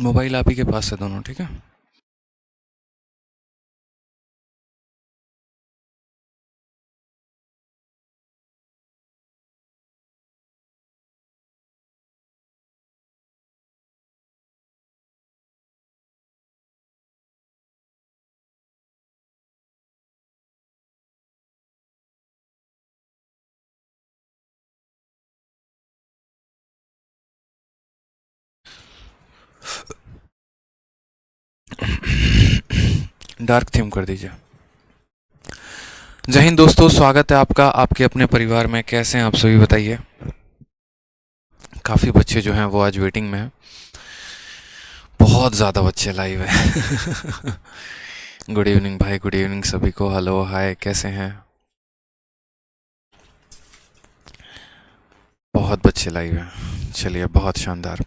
Mobile आप ही के पास है दोनों, ठीक है। डार्क थीम कर दीजिए। जय हिंद दोस्तों, स्वागत है आपका आपके अपने परिवार में। कैसे हैं आप सभी, बताइए। काफ़ी बच्चे जो हैं वो आज वेटिंग में हैं, बहुत ज़्यादा बच्चे लाइव हैं। गुड इवनिंग भाई, गुड इवनिंग सभी को। हेलो, हाय, कैसे हैं। बहुत बच्चे लाइव हैं, चलिए बहुत शानदार।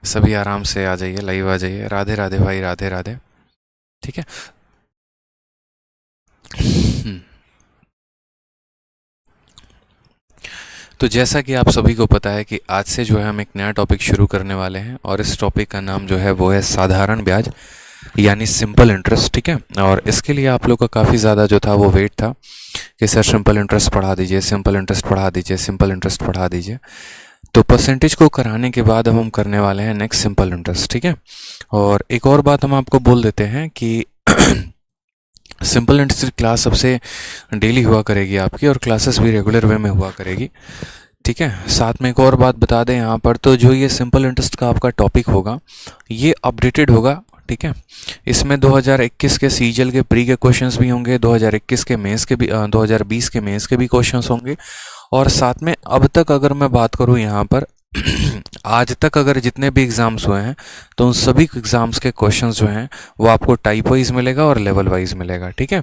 सभी आराम से आ जाइए, लाइव आ जाइए। राधे राधे भाई, राधे राधे। ठीक है। तो जैसा कि आप सभी को पता है कि आज से जो है हम एक नया टॉपिक शुरू करने वाले हैं, और इस टॉपिक का नाम जो है वो है साधारण ब्याज, यानी सिंपल इंटरेस्ट। ठीक है। और इसके लिए आप लोग का काफ़ी ज़्यादा जो था वो वेट था कि सर सिंपल इंटरेस्ट पढ़ा दीजिए, सिंपल इंटरेस्ट पढ़ा दीजिए, सिंपल इंटरेस्ट पढ़ा दीजिए। तो परसेंटेज को कराने के बाद हम करने वाले हैं नेक्स्ट सिंपल इंटरेस्ट। ठीक है। और एक और बात हम आपको बोल देते हैं कि सिंपल इंटरेस्ट क्लास सबसे डेली हुआ करेगी आपकी, और क्लासेस भी रेगुलर वे में हुआ करेगी। ठीक है। साथ में एक और बात बता दें यहाँ पर, तो जो ये सिंपल इंटरेस्ट का आपका टॉपिक होगा ये अपडेटेड होगा। ठीक है। इसमें 2021 के सीजल के प्री के क्वेश्चंस भी होंगे, 2021 के मेंस के भी 2020 के मेंस के भी क्वेश्चंस होंगे। और साथ में अब तक अगर मैं बात करूँ यहाँ पर आज तक अगर जितने भी एग्ज़ाम्स हुए हैं तो उन सभी एग्ज़ाम्स के क्वेश्चंस जो हैं वो आपको टाइप वाइज मिलेगा और लेवल वाइज मिलेगा। ठीक है।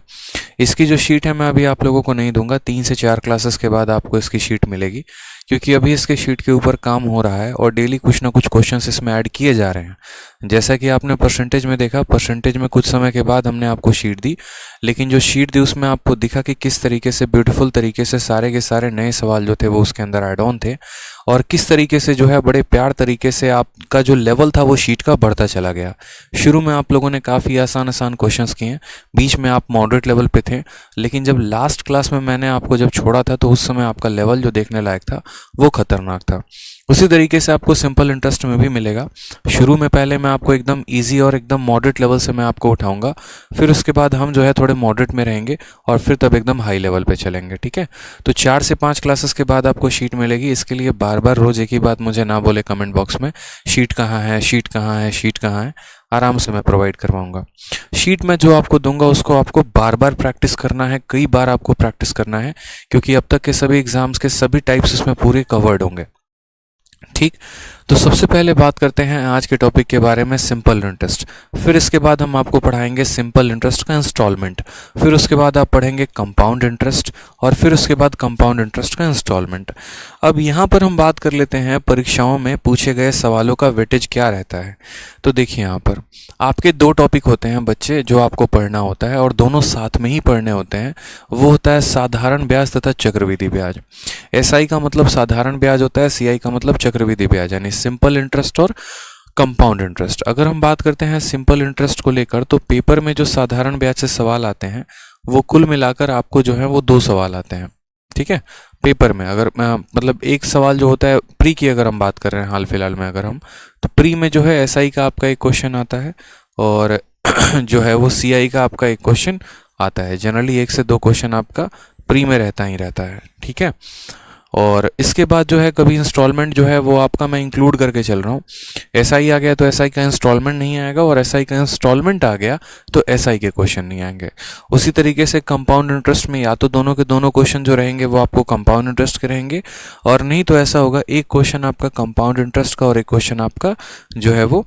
इसकी जो शीट है मैं अभी आप लोगों को नहीं दूंगा, 3 से 4 क्लासेस के बाद आपको इसकी शीट मिलेगी, क्योंकि अभी इसके शीट के ऊपर काम हो रहा है और डेली कुछ ना कुछ क्वेश्चंस इसमें ऐड किए जा रहे हैं। जैसा कि आपने परसेंटेज में देखा, परसेंटेज में कुछ समय के बाद हमने आपको शीट दी, लेकिन जो शीट दी उसमें आपको दिखा कि किस तरीके से ब्यूटीफुल तरीके से सारे के सारे नए सवाल जो थे वो उसके अंदर ऐड ऑन थे, और किस तरीके से जो है बड़े प्यार तरीके से आपका जो लेवल था वो शीट का बढ़ता चला गया। शुरू में आप लोगों ने काफ़ी आसान आसान क्वेश्चंस किए, बीच में आप मॉडरेट लेवल पे थे, लेकिन जब लास्ट क्लास में मैंने आपको जब छोड़ा था तो उस समय आपका लेवल जो देखने लायक था वो खतरनाक था। उसी तरीके से आपको सिंपल इंटरेस्ट में भी मिलेगा। शुरू में पहले मैं आपको एकदम इजी और एकदम मॉडरेट लेवल से मैं आपको उठाऊंगा, फिर उसके बाद हम जो है थोड़े मॉडरेट में रहेंगे और फिर तब एकदम हाई लेवल पे चलेंगे। ठीक है। तो 4 से 5 क्लासेस के बाद आपको शीट मिलेगी। इसके लिए बार बार रोज एक ही बात मुझे ना बोले कमेंट बॉक्स में, शीट कहाँ है, शीट कहाँ है, शीट कहाँ है। आराम से मैं प्रोवाइड करवाऊंगा। शीट में जो आपको दूंगा उसको आपको बार बार प्रैक्टिस करना है, कई बार आपको प्रैक्टिस करना है, क्योंकि अब तक के सभी एग्जाम्स के सभी टाइप्स इसमें पूरे कवर्ड होंगे। ठीक। तो सबसे पहले बात करते हैं आज के टॉपिक के बारे में, सिंपल इंटरेस्ट। फिर इसके बाद हम आपको पढ़ाएंगे सिंपल इंटरेस्ट का इंस्टॉलमेंट, फिर उसके बाद आप पढ़ेंगे कंपाउंड इंटरेस्ट, और फिर उसके बाद कंपाउंड इंटरेस्ट का इंस्टॉलमेंट। अब यहाँ पर हम बात कर लेते हैं परीक्षाओं में पूछे गए सवालों का वेटेज क्या रहता है। तो देखिए यहाँ पर आपके 2 टॉपिक होते हैं बच्चे जो आपको पढ़ना होता है, और दोनों साथ में ही पढ़ने होते हैं। वो होता है साधारण ब्याज तथा चक्रवृद्धि ब्याज। एसआई का मतलब साधारण ब्याज होता है, सीआई का मतलब चक्रवृद्धि ब्याज, यानी सिंपल इंटरेस्ट और कंपाउंड इंटरेस्ट। अगर हम बात करते हैं सिंपल इंटरेस्ट को लेकर, तो पेपर में जो साधारण ब्याज से सवाल आते हैं वो कुल मिलाकर आपको जो है वो 2 सवाल आते हैं। ठीक है। पेपर में अगर मतलब एक सवाल जो होता है प्री की, अगर हम बात कर रहे हैं हाल फिलहाल में, अगर हम तो प्री में जो है एसआई का आपका एक क्वेश्चन आता है, और जो है वो सीआई का आपका एक क्वेश्चन आता है। जनरली 1 से 2 क्वेश्चन आपका प्री में रहता ही रहता है। ठीक है। और इसके बाद जो है कभी इंस्टॉलमेंट जो है वो आपका मैं इंक्लूड करके चल रहा हूँ। एसआई आ गया तो एसआई का इंस्टॉलमेंट नहीं आएगा, और एसआई का इंस्टॉलमेंट आ गया तो एसआई के क्वेश्चन नहीं आएंगे। उसी तरीके से कंपाउंड इंटरेस्ट में या तो दोनों के दोनों क्वेश्चन जो रहेंगे वो आपको कंपाउंड इंटरेस्ट के रहेंगे, और नहीं तो ऐसा होगा एक क्वेश्चन आपका कंपाउंड इंटरेस्ट का और एक क्वेश्चन आपका जो है वो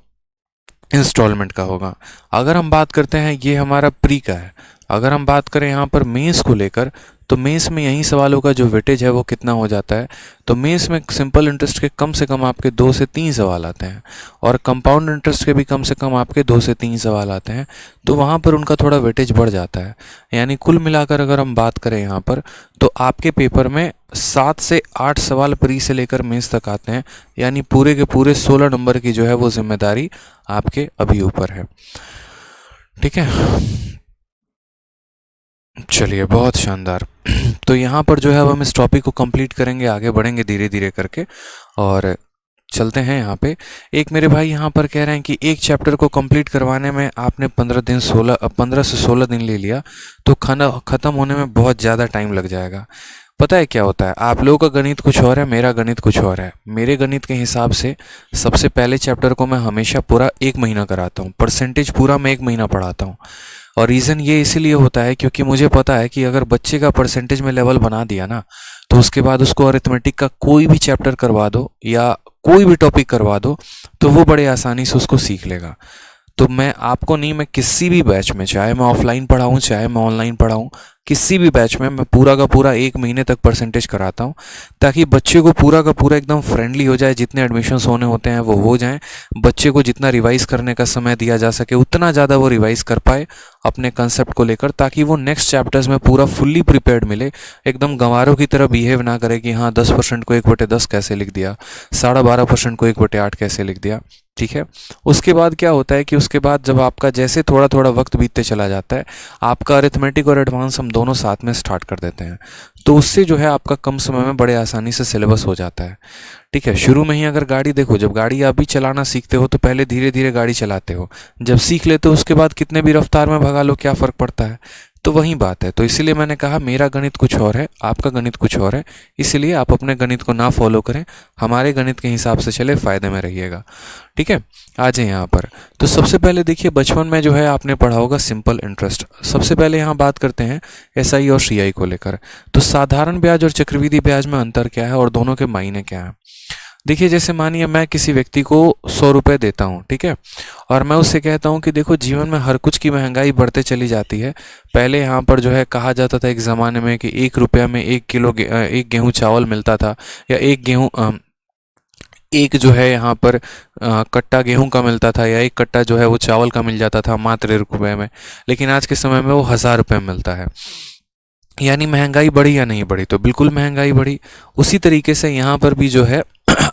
इंस्टॉलमेंट का होगा। अगर हम बात करते हैं, ये हमारा प्री का है, अगर हम बात करें यहाँ पर मेंस को लेकर, तो मेंस में यही सवालों का जो वेटेज है वो कितना हो जाता है, तो मेंस में सिंपल इंटरेस्ट के कम से कम आपके 2 से 3 सवाल आते हैं और कंपाउंड इंटरेस्ट के भी कम से कम आपके 2 से 3 सवाल आते हैं, तो वहाँ पर उनका थोड़ा वेटेज बढ़ जाता है। यानी कुल मिलाकर अगर हम बात करें यहाँ पर, तो आपके पेपर में 7 से 8 सवाल प्री से लेकर मेंस तक आते हैं, यानी पूरे के पूरे 16 नंबर की जो है वो जिम्मेदारी आपके अभी ऊपर है। ठीक है, चलिए बहुत शानदार। तो यहाँ पर जो है अब हम इस टॉपिक को कंप्लीट करेंगे, आगे बढ़ेंगे धीरे धीरे करके और चलते हैं। यहाँ पे एक मेरे भाई यहाँ पर कह रहे हैं कि एक चैप्टर को कंप्लीट करवाने में आपने 15 से 16 दिन ले लिया, तो खाना ख़त्म होने में बहुत ज़्यादा टाइम लग जाएगा। पता है क्या होता है, आप लोगों का गणित कुछ और है, मेरा गणित कुछ और है। मेरे गणित के हिसाब से सबसे पहले चैप्टर को मैं हमेशा पूरा 1 महीना कराता हूँ, परसेंटेज पूरा मैं 1 महीना पढ़ाता हूँ। और रीज़न ये इसीलिए होता है क्योंकि मुझे पता है कि अगर बच्चे का परसेंटेज में लेवल बना दिया ना, तो उसके बाद उसको अरिथमेटिक का कोई भी चैप्टर करवा दो या कोई भी टॉपिक करवा दो, तो वो बड़े आसानी से उसको सीख लेगा। तो मैं आपको नहीं, मैं किसी भी बैच में, चाहे मैं ऑफलाइन पढ़ाऊँ चाहे मैं ऑनलाइन पढ़ाऊँ, किसी भी बैच में मैं पूरा का पूरा 1 महीने तक परसेंटेज कराता हूँ, ताकि बच्चे को पूरा का पूरा एकदम फ्रेंडली हो जाए। जितने एडमिशन्स होने होते हैं वो हो जाएं, बच्चे को जितना रिवाइज़ करने का समय दिया जा सके उतना ज़्यादा वो रिवाइज़ कर पाए अपने कंसेप्ट को लेकर, ताकि वो नेक्स्ट चैप्टर्स में पूरा फुल्ली प्रिपेयर्ड मिले। एकदम गंवारों की तरह बिहेव ना करे कि हाँ 10% को 1/10 कैसे लिख दिया, 12.5% को 1/8 कैसे लिख दिया। ठीक है, उसके बाद क्या होता है कि उसके बाद जब आपका जैसे थोड़ा थोड़ा वक्त बीतते चला जाता है, आपका अरिथमेटिक और एडवांस हम दोनों साथ में स्टार्ट कर देते हैं, तो उससे जो है आपका कम समय में बड़े आसानी से सिलेबस हो जाता है। ठीक है, शुरू में ही अगर गाड़ी देखो, जब गाड़ी आप भी चलाना सीखते हो तो पहले धीरे धीरे गाड़ी चलाते हो, जब सीख लेते हो उसके बाद कितने भी रफ्तार में भगा लो, क्या फ़र्क पड़ता है। तो वही बात है, तो इसीलिए मैंने कहा मेरा गणित कुछ और है, आपका गणित कुछ और है, इसलिए आप अपने गणित को ना फॉलो करें, हमारे गणित के हिसाब से चले, फ़ायदे में रहिएगा। ठीक है, आ जाए यहाँ पर। तो सबसे पहले देखिए, बचपन में जो है आपने पढ़ा होगा सिंपल इंटरेस्ट। सबसे पहले यहाँ बात करते हैं एसआई और सीआई को लेकर। तो साधारण ब्याज और चक्रवृद्धि ब्याज में अंतर क्या है और दोनों के मायने क्या हैं। देखिए, जैसे मानिए मैं किसी व्यक्ति को 100 रुपये देता हूँ, ठीक है, और मैं उससे कहता हूँ कि देखो जीवन में हर कुछ की महंगाई बढ़ते चली जाती है। पहले यहाँ पर जो है कहा जाता था एक ज़माने में कि 1 रुपया में 1 गेहूँ चावल मिलता था, या एक जो है यहाँ पर कट्टा गेहूं का मिलता था, या एक कट्टा जो है वो चावल का मिल जाता था मात्र 1 रुपये में। लेकिन आज के समय में वो 1000 रुपये में मिलता है। यानी महंगाई बढ़ी या नहीं बढ़ी? तो बिल्कुल महंगाई बढ़ी। उसी तरीके से यहाँ पर भी जो है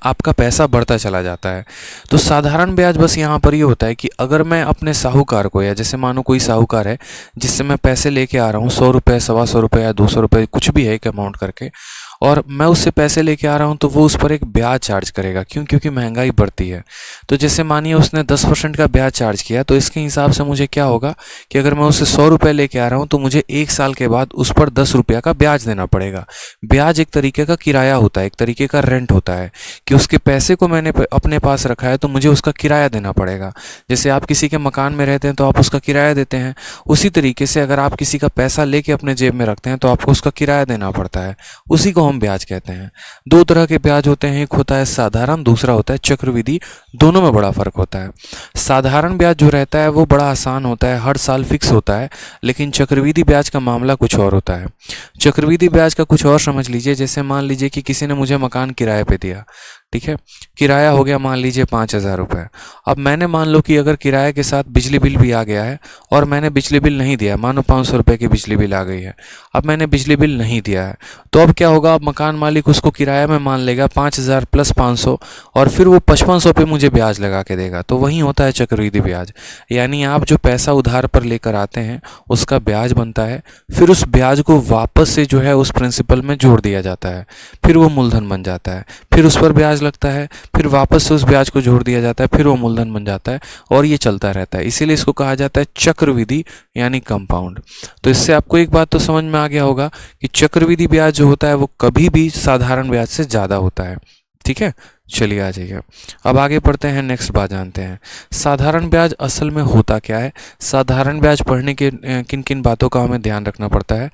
आपका पैसा बढ़ता चला जाता है। तो साधारण ब्याज बस यहाँ पर ये होता है कि अगर मैं अपने साहूकार को, या जैसे मानो कोई साहूकार है जिससे मैं पैसे लेके आ रहा हूँ 100 रुपये, 125 रुपये या 200 रुपये, कुछ भी है एक अमाउंट करके, और मैं उससे पैसे लेके आ रहा हूँ, तो वो उस पर एक ब्याज चार्ज करेगा। क्यों? क्योंकि महंगाई बढ़ती है। तो जैसे मानिए उसने 10% का ब्याज चार्ज किया, तो इसके हिसाब से मुझे क्या होगा कि अगर मैं उससे 100 रुपये लेके आ रहा हूँ तो मुझे 1 साल के बाद उस पर 10 रुपये का ब्याज देना पड़ेगा। ब्याज एक तरीके का किराया होता है, एक तरीके का रेंट होता है कि उसके पैसे को मैंने अपने पास रखा है तो मुझे उसका किराया देना पड़ेगा। जैसे आप किसी के मकान में रहते हैं तो आप उसका किराया देते हैं, उसी तरीके से अगर आप किसी का पैसा लेके अपने जेब में रखते हैं तो आपको उसका किराया देना पड़ता है। उसी को हम ब्याज कहते हैं। 2 तरह के ब्याज होते हैं, एक होता है साधारण, दूसरा होता है चक्रवृद्धि। दोनों में बड़ा फर्क होता है। साधारण ब्याज जो रहता है वो बड़ा आसान होता है, हर साल फिक्स होता है, लेकिन चक्रवृद्धि ब्याज का मामला कुछ और होता है। चक्रवृद्धि ब्याज का कुछ और समझ लीजिए। जैसे मान लीजिए कि किसी ने मुझे मकान किराए पे दिया, ठीक है, किराया हो गया मान लीजिए 5000 रुपये। अब मैंने मान लो कि अगर किराए के साथ बिजली बिल भी आ गया है और मैंने बिजली बिल नहीं दिया, मानो 500 रुपये की बिजली बिल आ गई है, अब मैंने बिजली बिल नहीं दिया है, तो अब क्या होगा, अब मकान मालिक उसको किराया में मान लेगा 5000 प्लस 500, और फिर वो 5500 पे मुझे ब्याज लगा के देगा। तो वही होता है चक्रवृद्धि ब्याज। यानी आप जो पैसा उधार पर लेकर आते हैं उसका ब्याज बनता है, फिर उस ब्याज को वापस से जो है उस प्रिंसिपल में जोड़ दिया जाता है, फिर वो मूलधन बन जाता है, फिर उस पर ब्याज लगता है, फिर वापस से उस ब्याज को जोड़ दिया जाता है, फिर वो मूलधन बन जाता है, और ये चलता रहता है। इसीलिए इसको कहा जाता है चक्रवृद्धि यानी कंपाउंड। तो इससे आपको एक बात तो समझ में आ गया होगा कि चक्रवृद्धि ब्याज जो होता है वो कभी भी साधारण ब्याज से ज़्यादा होता है। ठीक है, चलिए आ जाइए, अब आगे पढ़ते हैं, नेक्स्ट बात जानते हैं साधारण ब्याज असल में होता क्या है। साधारण ब्याज पढ़ने के किन किन बातों का हमें ध्यान रखना पड़ता है।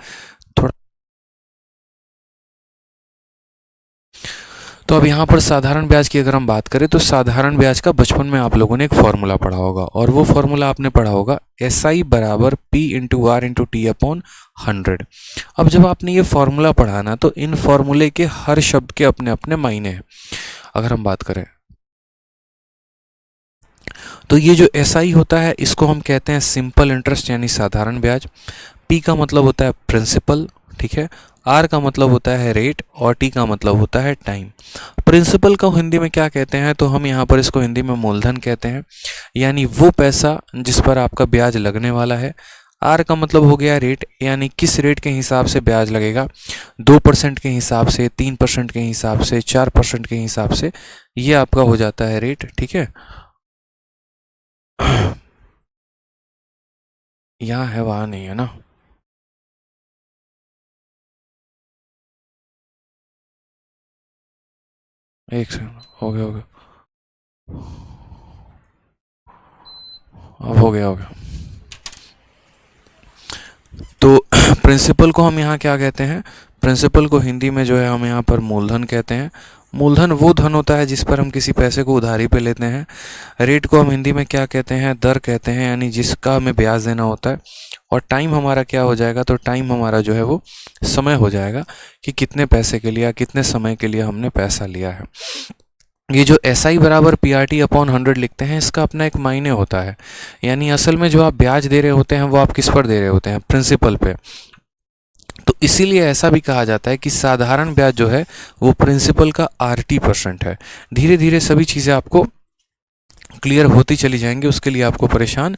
तो अब यहाँ पर साधारण ब्याज की अगर हम बात करें तो साधारण ब्याज का बचपन में आप लोगों ने एक फॉर्मूला पढ़ा होगा, और वो फॉर्मूला आपने पढ़ा होगा SI बराबर P into R into T upon 100। अब जब आपने ये फॉर्मूला पढ़ा ना, तो इन फॉर्मूले के हर शब्द के अपने अपने मायने हैं। अगर हम बात करें तो ये जो SI होता है इसको हम कहते हैं सिंपल इंटरेस्ट यानी साधारण ब्याज। P का मतलब होता है प्रिंसिपल, ठीक है। R का मतलब होता है रेट, और T का मतलब होता है टाइम। प्रिंसिपल को हिंदी में क्या कहते हैं, तो हम यहाँ पर इसको हिंदी में मूलधन कहते हैं, यानी वो पैसा जिस पर आपका ब्याज लगने वाला है। R का मतलब हो गया रेट, यानी किस रेट के हिसाब से ब्याज लगेगा, 2% के हिसाब से, 3% के हिसाब से, 4% के हिसाब से, ये आपका हो जाता है रेट, ठीक है। यहाँ है वहाँ नहीं है ना। एक सेकंड, हो गया हो गया, अब हो गया हो गया। तो प्रिंसिपल को हम यहाँ क्या कहते हैं, प्रिंसिपल को हिंदी में जो है हम यहाँ पर मूलधन कहते हैं। मूलधन वो धन होता है जिस पर हम किसी पैसे को उधारी पे लेते हैं। रेट को हम हिंदी में क्या कहते हैं, दर कहते हैं, यानी जिसका हमें ब्याज देना होता है। और टाइम हमारा क्या हो जाएगा, तो टाइम हमारा जो है वो समय हो जाएगा कि कितने पैसे के लिए, कितने समय के लिए हमने पैसा लिया है। ये जो SI बराबर PRT अपॉन 100 लिखते हैं, इसका अपना एक मायने होता है, यानी असल में जो आप ब्याज दे रहे होते हैं वो आप किस पर दे रहे होते हैं, प्रिंसिपल पे। तो इसीलिए ऐसा भी कहा जाता है कि साधारण ब्याज जो है वो प्रिंसिपल का RT% है। धीरे धीरे सभी चीज़ें आपको क्लियर होती चली जाएंगी, उसके लिए आपको परेशान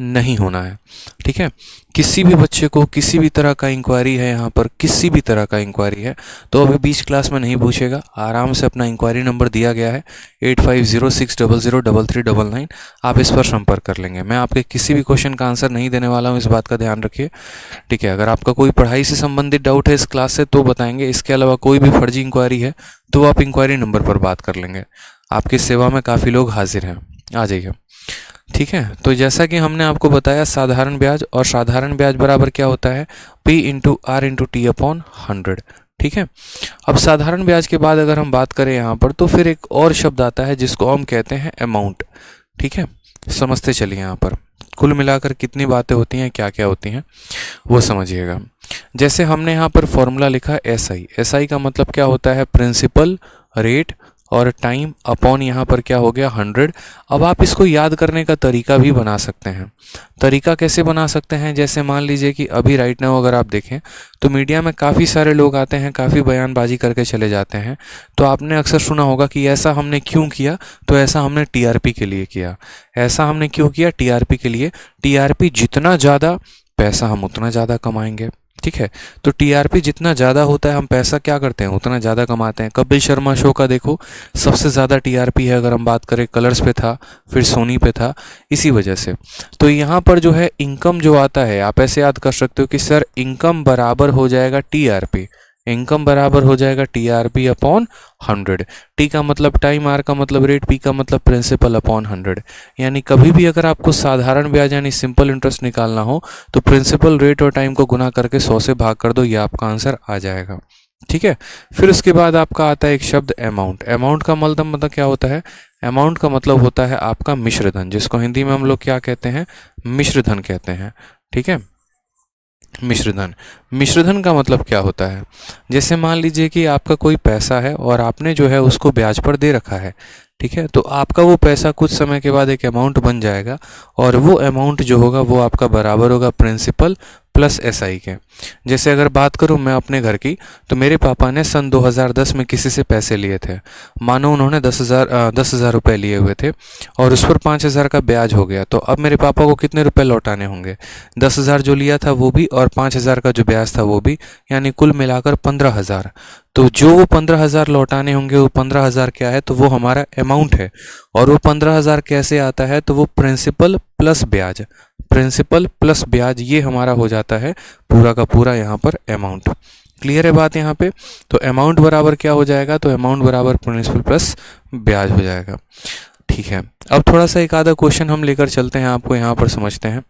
नहीं होना है, ठीक है। किसी भी बच्चे को किसी भी तरह का इंक्वायरी है, यहाँ पर किसी भी तरह का इंक्वायरी है, तो अभी बीच क्लास में नहीं पूछेगा, आराम से अपना इंक्वायरी नंबर दिया गया है 8506003399, आप इस पर संपर्क कर लेंगे। मैं आपके किसी भी क्वेश्चन का आंसर नहीं देने वाला हूँ, इस बात का ध्यान रखिए, ठीक है। अगर आपका कोई पढ़ाई से संबंधित डाउट है इस क्लास से तो बताएंगे, इसके अलावा कोई भी फर्जी इंक्वायरी है तो आप इंक्वायरी नंबर पर बात कर लेंगे। आपकी सेवा में काफ़ी लोग हाजिर हैं, आ जाइए, ठीक है। तो जैसा कि हमने आपको बताया साधारण ब्याज, और साधारण ब्याज बराबर क्या होता है, P into R into T upon 100, ठीक है। अब साधारण ब्याज के बाद अगर हम बात करें यहाँ पर, तो फिर एक और शब्द आता है जिसको हम कहते हैं अमाउंट, ठीक है। समझते चलिए, यहाँ पर कुल मिलाकर कितनी बातें होती हैं, क्या क्या होती हैं वो समझिएगा। जैसे हमने यहाँ पर फॉर्मूला लिखा SI का मतलब क्या होता है, प्रिंसिपल, रेट और टाइम अपॉन यहाँ पर क्या हो गया 100। अब आप इसको याद करने का तरीका भी बना सकते हैं। तरीका कैसे बना सकते हैं, जैसे मान लीजिए कि अभी राइट नाउ अगर आप देखें तो मीडिया में काफ़ी सारे लोग आते हैं, काफ़ी बयानबाजी करके चले जाते हैं। तो आपने अक्सर सुना होगा कि ऐसा हमने क्यों किया, तो ऐसा हमने TRP के लिए किया। ऐसा हमने क्यों किया, TRP के लिए। TRP जितना ज़्यादा पैसा हम उतना ज़्यादा कमाएंगे, ठीक है। तो TRP जितना ज़्यादा होता है हम पैसा क्या करते हैं उतना ज़्यादा कमाते हैं। कपिल शर्मा शो का देखो, सबसे ज़्यादा TRP है, अगर हम बात करें कलर्स पे था, फिर सोनी पे था, इसी वजह से। तो यहाँ पर जो है इनकम जो आता है, आप ऐसे याद कर सकते हो कि सर इनकम बराबर हो जाएगा TRP, इनकम बराबर हो जाएगा TRP अपॉन 100। T का मतलब टाइम, R का मतलब रेट, P का मतलब प्रिंसिपल अपॉन 100। यानी कभी भी अगर आपको साधारण ब्याज यानी सिंपल इंटरेस्ट निकालना हो तो प्रिंसिपल, रेट और टाइम को गुना करके 100 से भाग कर दो, ये आपका आंसर आ जाएगा, ठीक है। फिर उसके बाद आपका आता है एक शब्द अमाउंट। अमाउंट का मतलब क्या होता है, अमाउंट का मतलब होता है आपका मिश्र धन, जिसको हिंदी में हम लोग क्या कहते हैं, मिश्र धन कहते हैं, ठीक है। मिश्रधन, मिश्रधन का मतलब क्या होता है, जैसे मान लीजिए कि आपका कोई पैसा है और आपने जो है उसको ब्याज पर दे रखा है, ठीक है। तो आपका वो पैसा कुछ समय के बाद एक अमाउंट बन जाएगा, और वो अमाउंट जो होगा वो आपका बराबर होगा प्रिंसिपल प्लस SI के। जैसे अगर बात करूं मैं अपने घर की, तो मेरे पापा ने सन 2010 में किसी से पैसे लिए थे, मानो उन्होंने 10,000 रुपये लिए हुए थे, और उस पर 5,000 का ब्याज हो गया। तो अब मेरे पापा को कितने रुपए लौटाने होंगे, 10,000 जो लिया था वो भी, और 5,000 का जो ब्याज था वो भी, यानी कुल मिलाकर 15,000। तो जो वो 15,000 लौटाने होंगे, वो 15,000 क्या है, तो वो हमारा अमाउंट है। और वो 15,000 कैसे आता है, तो वो प्रिंसिपल प्लस ब्याज, प्रिंसिपल प्लस ब्याज, ये हमारा हो जाता है पूरा का पूरा यहाँ पर अमाउंट। क्लियर है बात यहाँ पे। तो अमाउंट बराबर क्या हो जाएगा, तो अमाउंट बराबर प्रिंसिपल प्लस ब्याज हो जाएगा, ठीक है। अब थोड़ा सा एक आधा क्वेश्चन हम लेकर चलते हैं, आपको यहाँ पर समझते हैं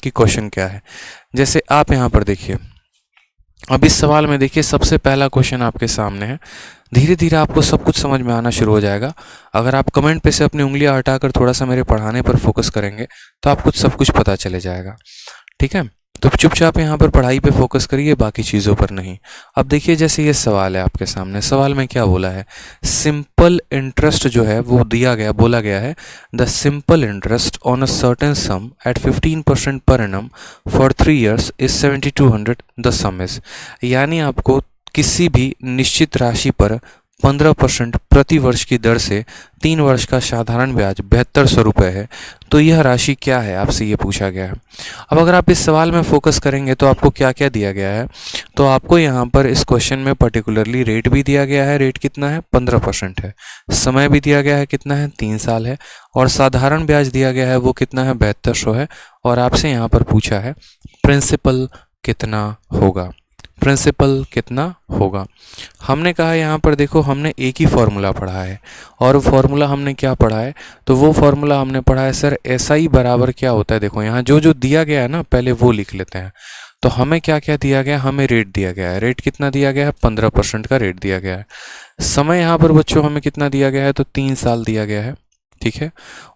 कि क्वेश्चन क्या है। जैसे आप यहाँ पर देखिए, अब इस सवाल में देखिए सबसे पहला क्वेश्चन आपके सामने है। धीरे धीरे आपको सब कुछ समझ में आना शुरू हो जाएगा। अगर आप कमेंट पे से अपनी उंगलियां हटाकर थोड़ा सा मेरे पढ़ाने पर फोकस करेंगे तो आपको सब कुछ पता चले जाएगा। ठीक है, तो चुपचाप यहाँ पर पढ़ाई पे फोकस करिए, बाकी चीज़ों पर नहीं। अब देखिए जैसे ये सवाल है आपके सामने, सवाल में क्या बोला है, सिंपल इंटरेस्ट जो है वो दिया गया, बोला गया है the simple interest on a certain sum at 15% per annum for 3 years is 7200, the sum is. यानी आपको किसी भी निश्चित राशि पर 15% प्रति वर्ष की दर से 3 वर्ष का साधारण ब्याज 7200 रुपये है, तो यह राशि क्या है, आपसे ये पूछा गया है। अब अगर आप इस सवाल में फोकस करेंगे तो आपको क्या क्या दिया गया है, तो आपको यहाँ पर इस क्वेश्चन में पर्टिकुलरली रेट भी दिया गया है, रेट कितना है 15% है, समय भी दिया गया है कितना है 3 साल है, और साधारण ब्याज दिया गया है वो कितना है 7200 है, और आपसे यहाँ पर पूछा है प्रिंसिपल कितना होगा, प्रिंसिपल कितना होगा। हमने कहा यहाँ पर देखो हमने एक ही फॉर्मूला पढ़ा है, और फॉर्मूला हमने क्या पढ़ा है, तो वो फॉर्मूला हमने पढ़ा है सर SI बराबर क्या होता है। देखो यहाँ जो जो दिया गया है ना पहले वो लिख लेते हैं। तो हमें क्या क्या दिया गया, हमें रेट दिया गया है, रेट कितना दिया गया है 15% का रेट दिया गया है। समय यहाँ पर बच्चों हमें कितना दिया गया है, तो 3 साल दिया गया है। ठीक है,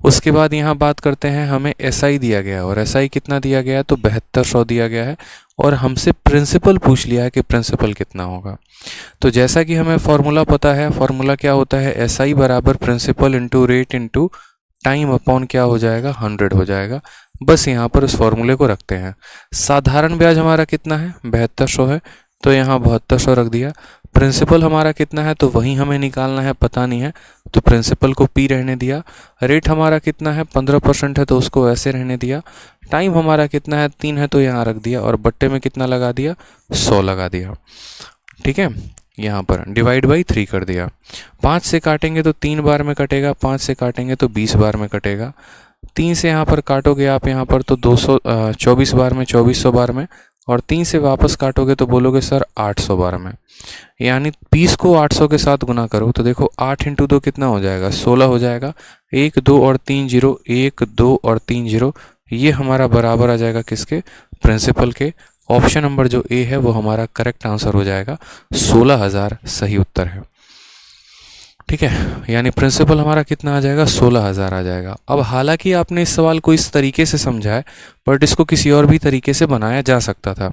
उसके बाद यहाँ बात करते हैं, हमें SI दिया गया है, और SI कितना दिया गया है, तो 7200 दिया गया है, और हमसे प्रिंसिपल पूछ लिया है कि प्रिंसिपल कितना होगा। तो जैसा कि हमें फॉर्मूला पता है, फॉर्मूला क्या होता है, SI बराबर principal into rate into time upon क्या हो जाएगा 100 हो जाएगा। बस यहाँ पर उस फॉर्मूले को रखते हैं। साधारण ब्याज हमारा कितना है 7200 है, तो यहाँ 7200 रख दिया। प्रिंसिपल हमारा कितना है, तो वही हमें निकालना है, पता नहीं है, तो प्रिंसिपल को P रहने दिया। रेट हमारा कितना है 15% है, तो उसको ऐसे रहने दिया। टाइम हमारा कितना है 3 है, तो यहाँ रख दिया, और बट्टे में कितना लगा दिया 100 लगा दिया। ठीक है, यहाँ पर डिवाइड बाई 3 कर दिया। 5 से काटेंगे तो 3 बार में कटेगा, 5 से काटेंगे तो 20 बार में कटेगा। 3 से यहाँ पर काटोगे आप यहाँ पर तो 24 बार में, 2400 बार में, और 3 से वापस काटोगे तो बोलोगे सर 800 बार में। यानी 20 को 800 के साथ गुना करो तो देखो 8 इंटू 2 कितना हो जाएगा 16 हो जाएगा। 1 2 और 3 जीरो, 1 2 और 3 जीरो, ये हमारा बराबर आ जाएगा किसके, प्रिंसिपल के। ऑप्शन नंबर जो ए है वो हमारा करेक्ट आंसर हो जाएगा, 16000 सही उत्तर है। ठीक है, यानी प्रिंसिपल हमारा कितना आ जाएगा 16000 आ जाएगा। अब हालांकि आपने इस सवाल को इस तरीके से समझा है, बट इसको किसी और भी तरीके से बनाया जा सकता था।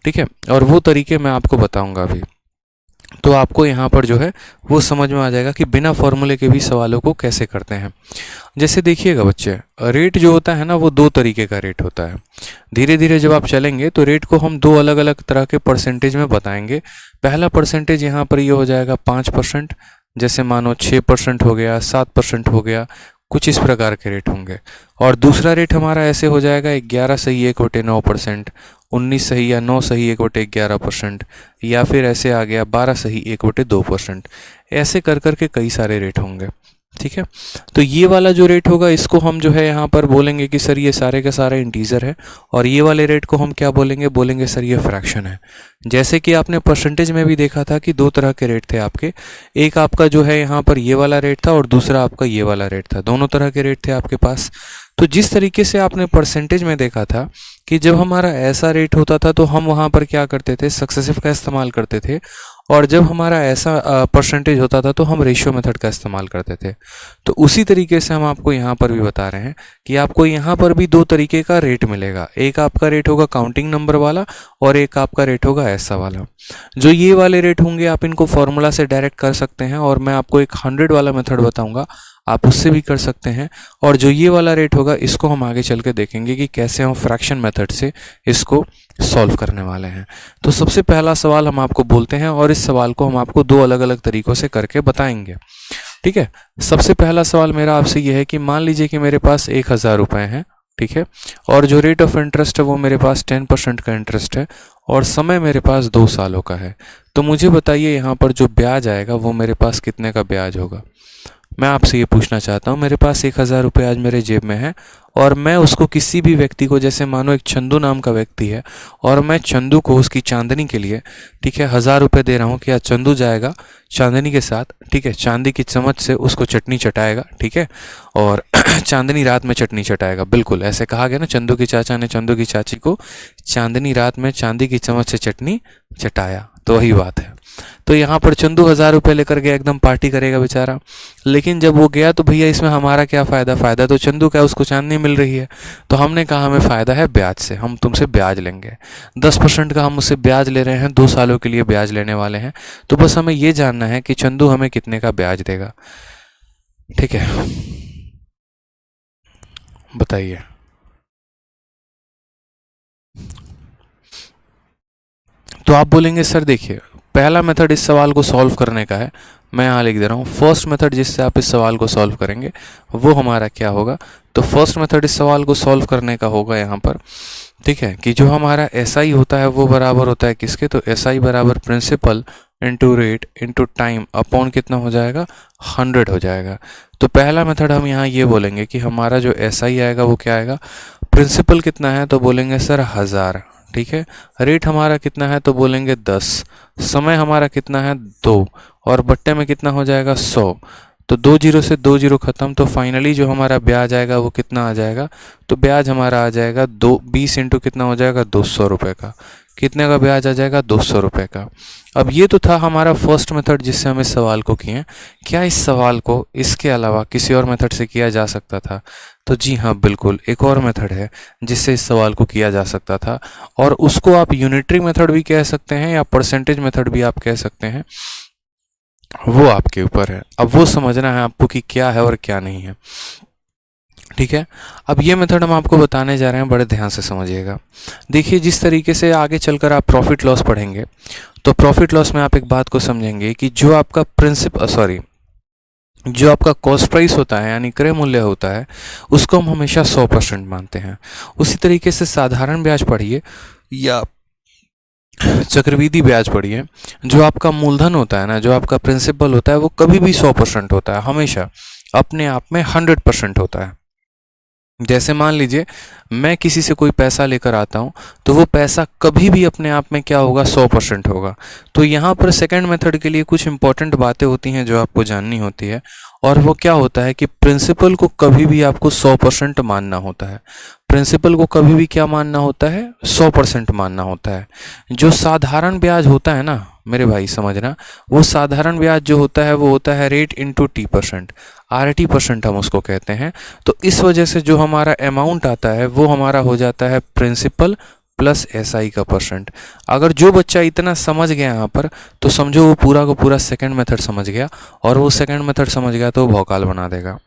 ठीक है, और वो तरीके मैं आपको बताऊंगा अभी। तो आपको यहाँ पर जो है वो समझ में आ जाएगा कि बिना फॉर्मूले के भी सवालों को कैसे करते हैं। जैसे देखिएगा बच्चे, रेट जो होता है ना वो 2 तरीके का रेट होता है। धीरे धीरे जब आप चलेंगे तो रेट को हम 2 अलग अलग तरह के परसेंटेज में बताएंगे। पहला परसेंटेज यहाँ पर ये हो जाएगा 5%, जैसे मानो 6% हो गया, 7% हो गया, कुछ इस प्रकार के रेट होंगे। और दूसरा रेट हमारा ऐसे हो जाएगा 11 सही 1/9%, 19 सही या 9 सही 1/11%, या फिर ऐसे आ गया 12 सही 1/2%। ऐसे कर कर के कई सारे रेट होंगे। ठीक है, तो ये वाला जो रेट होगा इसको हम जो है यहाँ पर बोलेंगे कि सर ये सारे का सारा इंटीजर है, और ये वाले रेट को हम क्या बोलेंगे, बोलेंगे सर ये फ्रैक्शन है। जैसे कि आपने परसेंटेज में भी देखा था कि 2 तरह के रेट थे आपके, एक आपका जो है यहाँ पर ये वाला रेट था, और दूसरा आपका ये वाला रेट था। दोनों तरह के रेट थे आपके पास। तो जिस तरीके से आपने परसेंटेज में देखा था कि जब हमारा ऐसा रेट होता था तो हम वहाँ पर क्या करते थे, सक्सेसिव का इस्तेमाल करते थे, और जब हमारा ऐसा परसेंटेज होता था तो हम रेशियो मेथड का इस्तेमाल करते थे। तो उसी तरीके से हम आपको यहाँ पर भी बता रहे हैं कि आपको यहाँ पर भी 2 तरीके का रेट मिलेगा। एक आपका रेट होगा काउंटिंग नंबर वाला, और एक आपका रेट होगा ऐसा वाला। जो ये वाले रेट होंगे आप इनको फॉर्मूला से डायरेक्ट कर सकते हैं, और मैं आपको एक 100 वाला मेथड बताऊंगा, आप उससे भी कर सकते हैं। और जो ये वाला रेट होगा इसको हम आगे चल के देखेंगे कि कैसे हम फ्रैक्शन मेथड से इसको सॉल्व करने वाले हैं। तो सबसे पहला सवाल हम आपको बोलते हैं, और इस सवाल को हम आपको 2 अलग अलग तरीकों से करके बताएंगे। ठीक है, सबसे पहला सवाल मेरा आपसे ये है कि मान लीजिए कि मेरे पास 1000 रुपये हैं। ठीक है, और जो रेट ऑफ इंटरेस्ट है वो मेरे पास 10% का इंटरेस्ट है, और समय मेरे पास 2 सालों का है। तो मुझे बताइए यहाँ पर जो ब्याज आएगा वो मेरे पास कितने का ब्याज होगा। मैं आपसे ये पूछना चाहता हूँ, मेरे पास 1000 रुपये आज मेरे जेब में है, और मैं उसको किसी भी व्यक्ति को, जैसे मानो एक चंदू नाम का व्यक्ति है और मैं चंदू को उसकी चांदनी के लिए, ठीक है, 1000 रुपये दे रहा हूँ कि आज चंदू जाएगा चांदनी के साथ, ठीक है, चांदी की चम्मच से उसको चटनी चटाएगा, ठीक है, और चांदनी रात में चटनी चटाएगा। बिल्कुल ऐसे कहा गया ना, चंदू के चाचा ने चंदू की चाची को चांदनी रात में चांदी की चम्मच से चटनी चटाया, तो वही बात है। तो यहाँ पर चंदू 1000 रुपये लेकर गया, एकदम पार्टी करेगा बेचारा, लेकिन जब वो गया तो भैया इसमें हमारा क्या फ़ायदा, फ़ायदा तो चंदू का, उसको चांदनी मिल रही है। तो हमने कहा हमें फ़ायदा है ब्याज से, हम तुमसे ब्याज लेंगे 10% का, हम उससे ब्याज ले रहे हैं, 2 सालों के लिए ब्याज लेने वाले हैं। तो बस हमें ये जानना है कि चंदू हमें कितने का ब्याज देगा, ठीक है, बताइए। तो आप बोलेंगे सर देखिए, पहला मेथड इस सवाल को सॉल्व करने का है, मैं यहाँ लिख दे रहा हूँ। फर्स्ट मेथड जिससे आप इस सवाल को सॉल्व करेंगे वो हमारा क्या होगा, तो फर्स्ट मेथड इस सवाल को सॉल्व करने का होगा यहाँ पर, ठीक है, कि जो हमारा SI होता है वो बराबर होता है किसके, तो SI बराबर principal into rate into time upon कितना हो जाएगा, 100 हो जाएगा। तो पहला मेथड हम यहाँ ये बोलेंगे कि हमारा जो SI आएगा वो क्या आएगा, प्रिंसिपल कितना है तो बोलेंगे सर 1000, ठीक है, रेट हमारा कितना है तो बोलेंगे 10, समय हमारा कितना है 2, और बट्टे में कितना हो जाएगा 100। तो 2 जीरो से 2 जीरो खत्म, तो फाइनली जो हमारा ब्याज आएगा वो कितना आ जाएगा, तो ब्याज हमारा आ जाएगा 20 इंटू कितना हो जाएगा 200 रुपये का। कितने का ब्याज आ जाएगा, 200 रुपये का। अब ये तो था हमारा फर्स्ट मेथड जिससे हम इस सवाल को किए। क्या इस सवाल को इसके अलावा किसी और मेथड से किया जा सकता था, तो जी हाँ बिल्कुल, एक और मेथड है जिससे इस सवाल को किया जा सकता था, और उसको आप यूनिटरी मेथड भी कह सकते हैं या परसेंटेज मेथड भी आप कह सकते हैं, वो आपके ऊपर है। अब वो समझना है आपको कि क्या है और क्या नहीं है, ठीक है। अब ये मेथड हम आपको बताने जा रहे हैं, बड़े ध्यान से समझिएगा। देखिए जिस तरीके से आगे चलकर आप प्रॉफिट लॉस पढ़ेंगे, तो प्रॉफिट लॉस में आप एक बात को समझेंगे कि जो आपका जो आपका कॉस्ट प्राइस होता है यानी क्रय मूल्य होता है, उसको हम हमेशा 100% मानते हैं। उसी तरीके से साधारण ब्याज पढ़िए या चक्रवृद्धि ब्याज पढ़िए, जो आपका मूलधन होता है ना, जो आपका प्रिंसिपल होता है, वो कभी भी 100% होता है, हमेशा अपने आप में 100% होता है। जैसे मान लीजिए मैं किसी से कोई पैसा लेकर आता हूँ, तो वो पैसा कभी भी अपने आप में क्या होगा, 100% होगा। तो यहाँ पर सेकंड मेथड के लिए कुछ इंपॉर्टेंट बातें होती हैं जो आपको जाननी होती है, और वो क्या होता है कि प्रिंसिपल को कभी भी आपको 100% मानना होता है। प्रिंसिपल को कभी भी क्या मानना होता है, 100% मानना होता है। जो साधारण ब्याज होता है ना मेरे भाई समझना, वो साधारण ब्याज जो होता है वो होता है रेट इंटू T%, RT% हम उसको कहते हैं। तो इस वजह से जो हमारा अमाउंट आता है वो हमारा हो जाता है प्रिंसिपल प्लस SI का परसेंट। अगर जो बच्चा इतना समझ गया यहाँ पर, तो समझो वो पूरा को पूरा सेकंड मेथड समझ गया, और वो सेकंड मेथड समझ गया तो वो भौकाल बना देगा,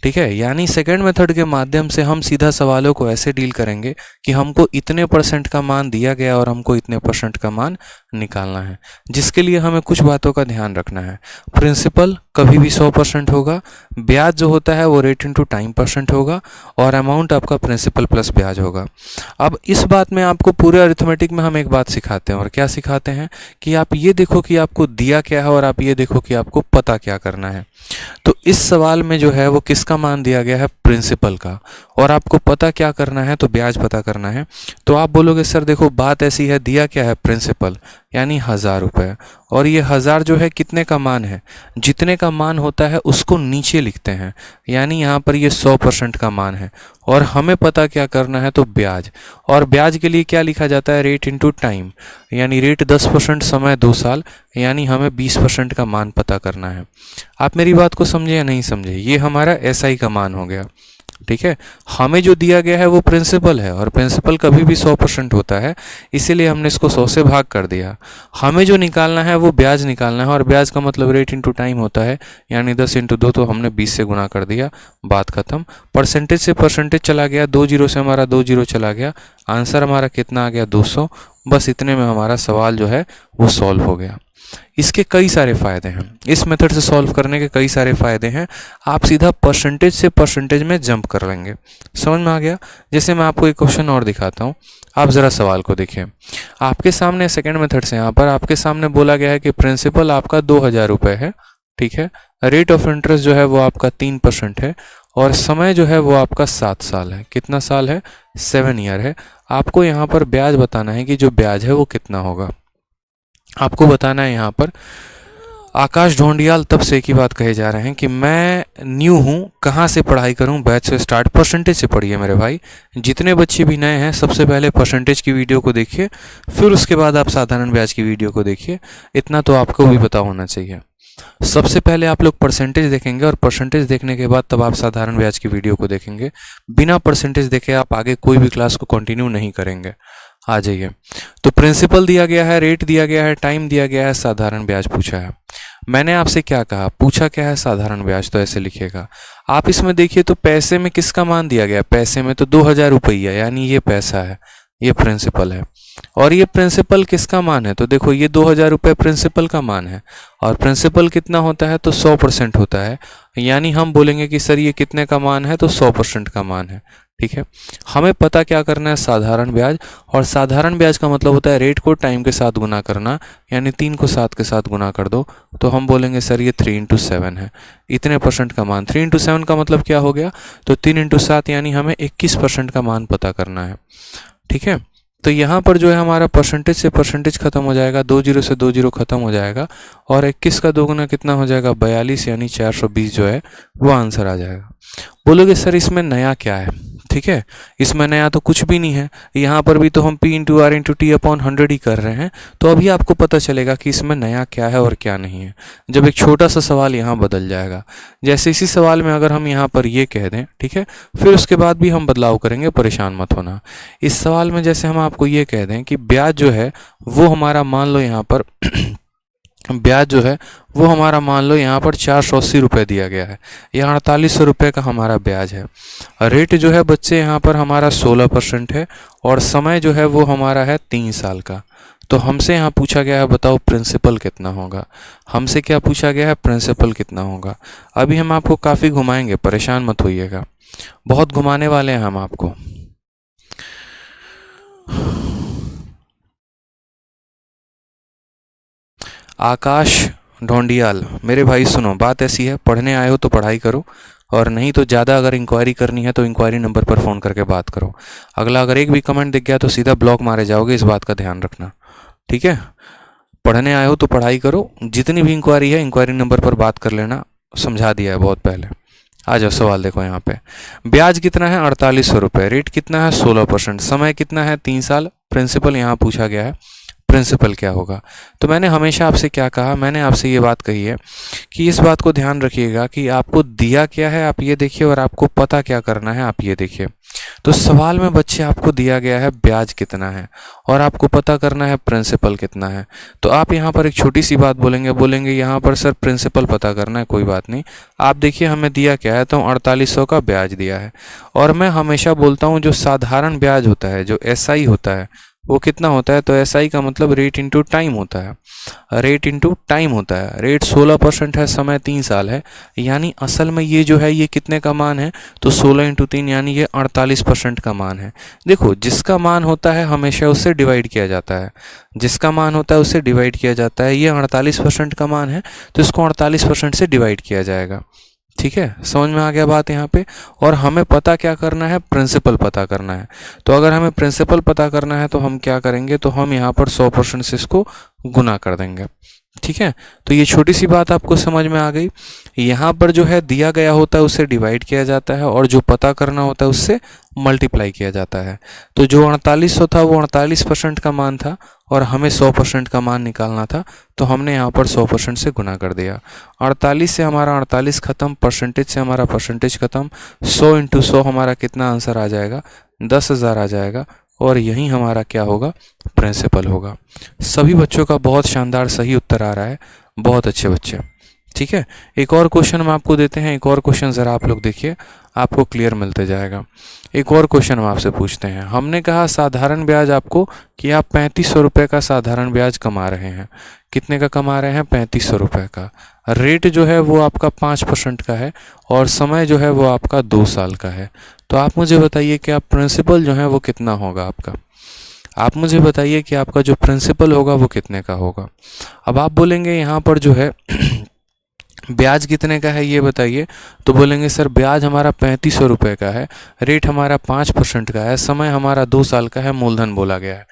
ठीक है। यानी सेकंड मेथड के माध्यम से हम सीधा सवालों को ऐसे डील करेंगे कि हमको इतने % का मान दिया गया और हमको इतने % का मान निकालना है, जिसके लिए हमें कुछ बातों का ध्यान रखना है। प्रिंसिपल कभी भी 100% होगा, ब्याज जो होता है वो रेट इंटू टाइम % होगा, और अमाउंट आपका प्रिंसिपल प्लस ब्याज होगा। अब इस बात में आपको पूरे अरिथमेटिक में हम एक बात सिखाते हैं, और क्या सिखाते हैं कि आप ये देखो कि आपको दिया क्या है, और आप ये देखो कि आपको पता क्या करना है। तो इस सवाल में जो है वो किसका मान दिया गया है, प्रिंसिपल का, और आपको पता क्या करना है, तो ब्याज पता करना है। तो आप बोलोगे सर देखो बात ऐसी है, दिया क्या है, प्रिंसिपल यानी 1000 रुपये, और ये 1000 जो है कितने का मान है, जितने का मान होता है उसको नीचे लिखते हैं, यानी यहाँ पर ये 100% का मान है, और हमें पता क्या करना है, तो ब्याज। और ब्याज के लिए क्या लिखा जाता है, रेट इंटू टाइम, यानी रेट 10%, समय 2 साल, यानी हमें 20% का मान पता करना है। आप मेरी बात को समझे या नहीं समझे, ये हमारा SI का मान हो गया, ठीक है। हमें जो दिया गया है वो प्रिंसिपल है, और प्रिंसिपल कभी भी 100% होता है, इसीलिए हमने इसको 100 से भाग कर दिया। हमें जो निकालना है वो ब्याज निकालना है, और ब्याज का मतलब रेट इंटू टाइम होता है, यानी 10 इंटू 2, तो हमने 20 से गुना कर दिया, बात खत्म। परसेंटेज से परसेंटेज चला गया, 2 जीरो से हमारा 2 जीरो चला गया, आंसर हमारा कितना आ गया, 200। बस इतने में हमारा सवाल जो है वो सॉल्व हो गया। इसके कई सारे फ़ायदे हैं, इस मेथड से सॉल्व करने के कई सारे फ़ायदे हैं। आप सीधा परसेंटेज से परसेंटेज में जंप कर लेंगे, समझ में आ गया। जैसे मैं आपको एक क्वेश्चन और दिखाता हूँ, आप ज़रा सवाल को देखिए। आपके सामने सेकंड मेथड से यहाँ पर आपके सामने बोला गया है कि प्रिंसिपल आपका 2000 रुपये है, ठीक है। रेट ऑफ इंटरेस्ट जो है वो आपका 3% है, और समय जो है वो आपका 7 साल है। कितना साल है? 7 ईयर है। आपको यहाँ पर ब्याज बताना है कि जो ब्याज है वो कितना होगा। आपको बताना है यहाँ पर। आकाश ढोंडियाल तब से एक ही बात कहे जा रहे हैं कि मैं न्यू हूँ, कहाँ से पढ़ाई करूँ? बैच से स्टार्ट। परसेंटेज से पढ़िए मेरे भाई। जितने बच्चे भी नए हैं सबसे पहले परसेंटेज की वीडियो को देखिए, फिर उसके बाद आप साधारण ब्याज की वीडियो को देखिए। इतना तो आपको भी पता होना चाहिए। सबसे पहले आप लोग परसेंटेज देखेंगे और परसेंटेज देखने के बाद तब आप साधारण ब्याज की वीडियो को देखेंगे। बिना परसेंटेज देखे आप आगे कोई भी क्लास को कंटिन्यू नहीं करेंगे। आ जाइए। तो प्रिंसिपल दिया गया है, रेट दिया गया है, टाइम दिया गया है, साधारण ब्याज पूछा है। मैंने आपसे क्या कहा? पूछा क्या है? साधारण ब्याज। तो ऐसे लिखेगा। आप इसमें देखिए तो पैसे में किसका मान दिया गया? पैसे में तो 2000 रुपया, यानी ये पैसा है, ये प्रिंसिपल है। और ये प्रिंसिपल किसका मान है? तो देखो ये 2000 रुपये प्रिंसिपल का मान है। और प्रिंसिपल कितना होता है? तो 100% होता है। यानी हम बोलेंगे कि सर ये कितने का मान है? तो 100% का मान है। ठीक है। हमें पता क्या करना है? साधारण ब्याज। और साधारण ब्याज का मतलब होता है रेट को टाइम के साथ गुना करना, यानी 3 को 7 के साथ गुना कर दो तो हम बोलेंगे सर ये 3 × 7 है। इतने परसेंट का मान। 3 × 7 का मतलब क्या हो गया? तो 3 × 7 यानी हमें 21% का मान पता करना है। ठीक है। तो यहाँ पर जो है हमारा परसेंटेज से परसेंटेज खत्म हो जाएगा, 2 जीरो से 2 जीरो खत्म हो जाएगा और 21 का दोगुना कितना हो जाएगा? 42, यानी 420 जो है वो आंसर आ जाएगा। बोलोगे सर इसमें नया क्या है? ठीक है, इसमें नया तो कुछ भी नहीं है। यहाँ पर भी तो हम P × R × T/100 ही कर रहे हैं। तो अभी आपको पता चलेगा कि इसमें नया क्या है और क्या नहीं है, जब एक छोटा सा सवाल यहाँ बदल जाएगा। जैसे इसी सवाल में अगर हम यहाँ पर ये कह दें, ठीक है, फिर उसके बाद भी हम बदलाव करेंगे, परेशान मत होना। इस सवाल में जैसे हम आपको ये कह दें कि ब्याज जो है वो हमारा मान लो यहाँ पर ब्याज जो है वो हमारा मान लो यहाँ पर 480 रुपये दिया गया है, या 4800 रुपये का हमारा ब्याज है। रेट जो है बच्चे यहाँ पर हमारा 16% है और समय जो है वो हमारा है 3 साल का। तो हमसे यहाँ पूछा गया है बताओ प्रिंसिपल कितना होगा। हमसे क्या पूछा गया है? प्रिंसिपल कितना होगा। अभी हम आपको काफ़ी घुमाएंगे, परेशान मत होइएगा, बहुत घुमाने वाले हैं हम आपको। आकाश ढोंडियाल, मेरे भाई सुनो, बात ऐसी है, पढ़ने आए हो तो पढ़ाई करो, और नहीं तो ज़्यादा अगर इंक्वायरी करनी है तो इंक्वायरी नंबर पर फ़ोन करके बात करो। अगला अगर एक भी कमेंट दिख गया तो सीधा ब्लॉक मारे जाओगे, इस बात का ध्यान रखना। ठीक है, पढ़ने आए हो तो पढ़ाई करो, जितनी भी इंक्वायरी है इंक्वायरी नंबर पर बात कर लेना, समझा दिया है बहुत पहले। आ जाओ, सवाल देखो यहाँ पे। ब्याज कितना है? 4800 रुपये। रेट कितना है? 16%। समय कितना है? 3 साल। प्रिंसिपल यहाँ पूछा गया है, प्रिंसिपल क्या होगा। तो मैंने हमेशा आपसे क्या कहा? मैंने आपसे ये बात कही है कि इस बात को ध्यान रखिएगा कि आपको दिया क्या है आप ये देखिए, और आपको पता क्या करना है आप ये देखिए। तो सवाल में बच्चे आपको दिया गया है ब्याज कितना है और आपको पता करना है प्रिंसिपल कितना है। तो आप यहाँ पर एक छोटी सी बात बोलेंगे यहाँ पर सर प्रिंसिपल पता करना है, कोई बात नहीं। आप देखिए हमें दिया क्या है, तो 4800 का ब्याज दिया है। और मैं हमेशा बोलता हूँ जो साधारण ब्याज होता है, जो SI होता है, वो कितना होता है? तो SI का मतलब रेट इंटू टाइम होता है। रेट इंटू टाइम होता है। रेट 16% है, समय 3 साल है, यानी असल में ये जो है ये कितने का मान है? तो 16 × 3 यानी ये 48% का मान है। देखो जिसका मान होता है हमेशा उससे डिवाइड किया जाता है, जिसका मान होता है उससे डिवाइड किया जाता है। ये 48% का मान है तो इसको 48% से डिवाइड किया जाएगा। ठीक है, समझ में आ गया बात यहाँ पे। और हमें पता क्या करना है? प्रिंसिपल पता करना है। तो अगर हमें प्रिंसिपल पता करना है तो हम क्या करेंगे? तो हम यहाँ पर 100% से इसको गुना कर देंगे। ठीक है, तो ये छोटी सी बात आपको समझ में आ गई। यहाँ पर जो है दिया गया होता है उससे डिवाइड किया जाता है, और जो पता करना होता है उससे मल्टीप्लाई किया जाता है। तो जो 4800 था वो 48% का मान था और हमें 100% का मान निकालना था, तो हमने यहाँ पर 100% से गुना कर दिया। 48 से हमारा 48 खत्म, परसेंटेज से हमारा परसेंटेज खत्म, 100 × 100 हमारा कितना आंसर आ जाएगा? 10,000 आ जाएगा। और यही हमारा क्या होगा? प्रिंसिपल होगा। सभी बच्चों का बहुत शानदार सही उत्तर आ रहा है, बहुत अच्छे बच्चे। ठीक है, एक और क्वेश्चन हम आपको देते हैं। एक और क्वेश्चन ज़रा आप लोग देखिए, आपको क्लियर मिलते जाएगा। एक और क्वेश्चन हम आपसे पूछते हैं। हमने कहा साधारण ब्याज आपको कि आप 3500 रुपये का साधारण ब्याज कमा रहे हैं। कितने का कमा रहे हैं? 3500 रुपये का। रेट जो है वो आपका 5% का है और समय जो है वो आपका 2 साल का है। तो आप मुझे बताइए कि आप प्रिंसिपल जो है वो कितना होगा आपका। आप मुझे बताइए कि आपका जो प्रिंसिपल होगा वो कितने का होगा। अब आप बोलेंगे यहाँ पर जो है ब्याज कितने का है ये बताइए। तो बोलेंगे सर ब्याज हमारा 3500 रुपये का है, रेट हमारा 5% का है, समय हमारा 2 साल का है, मूलधन बोला गया है।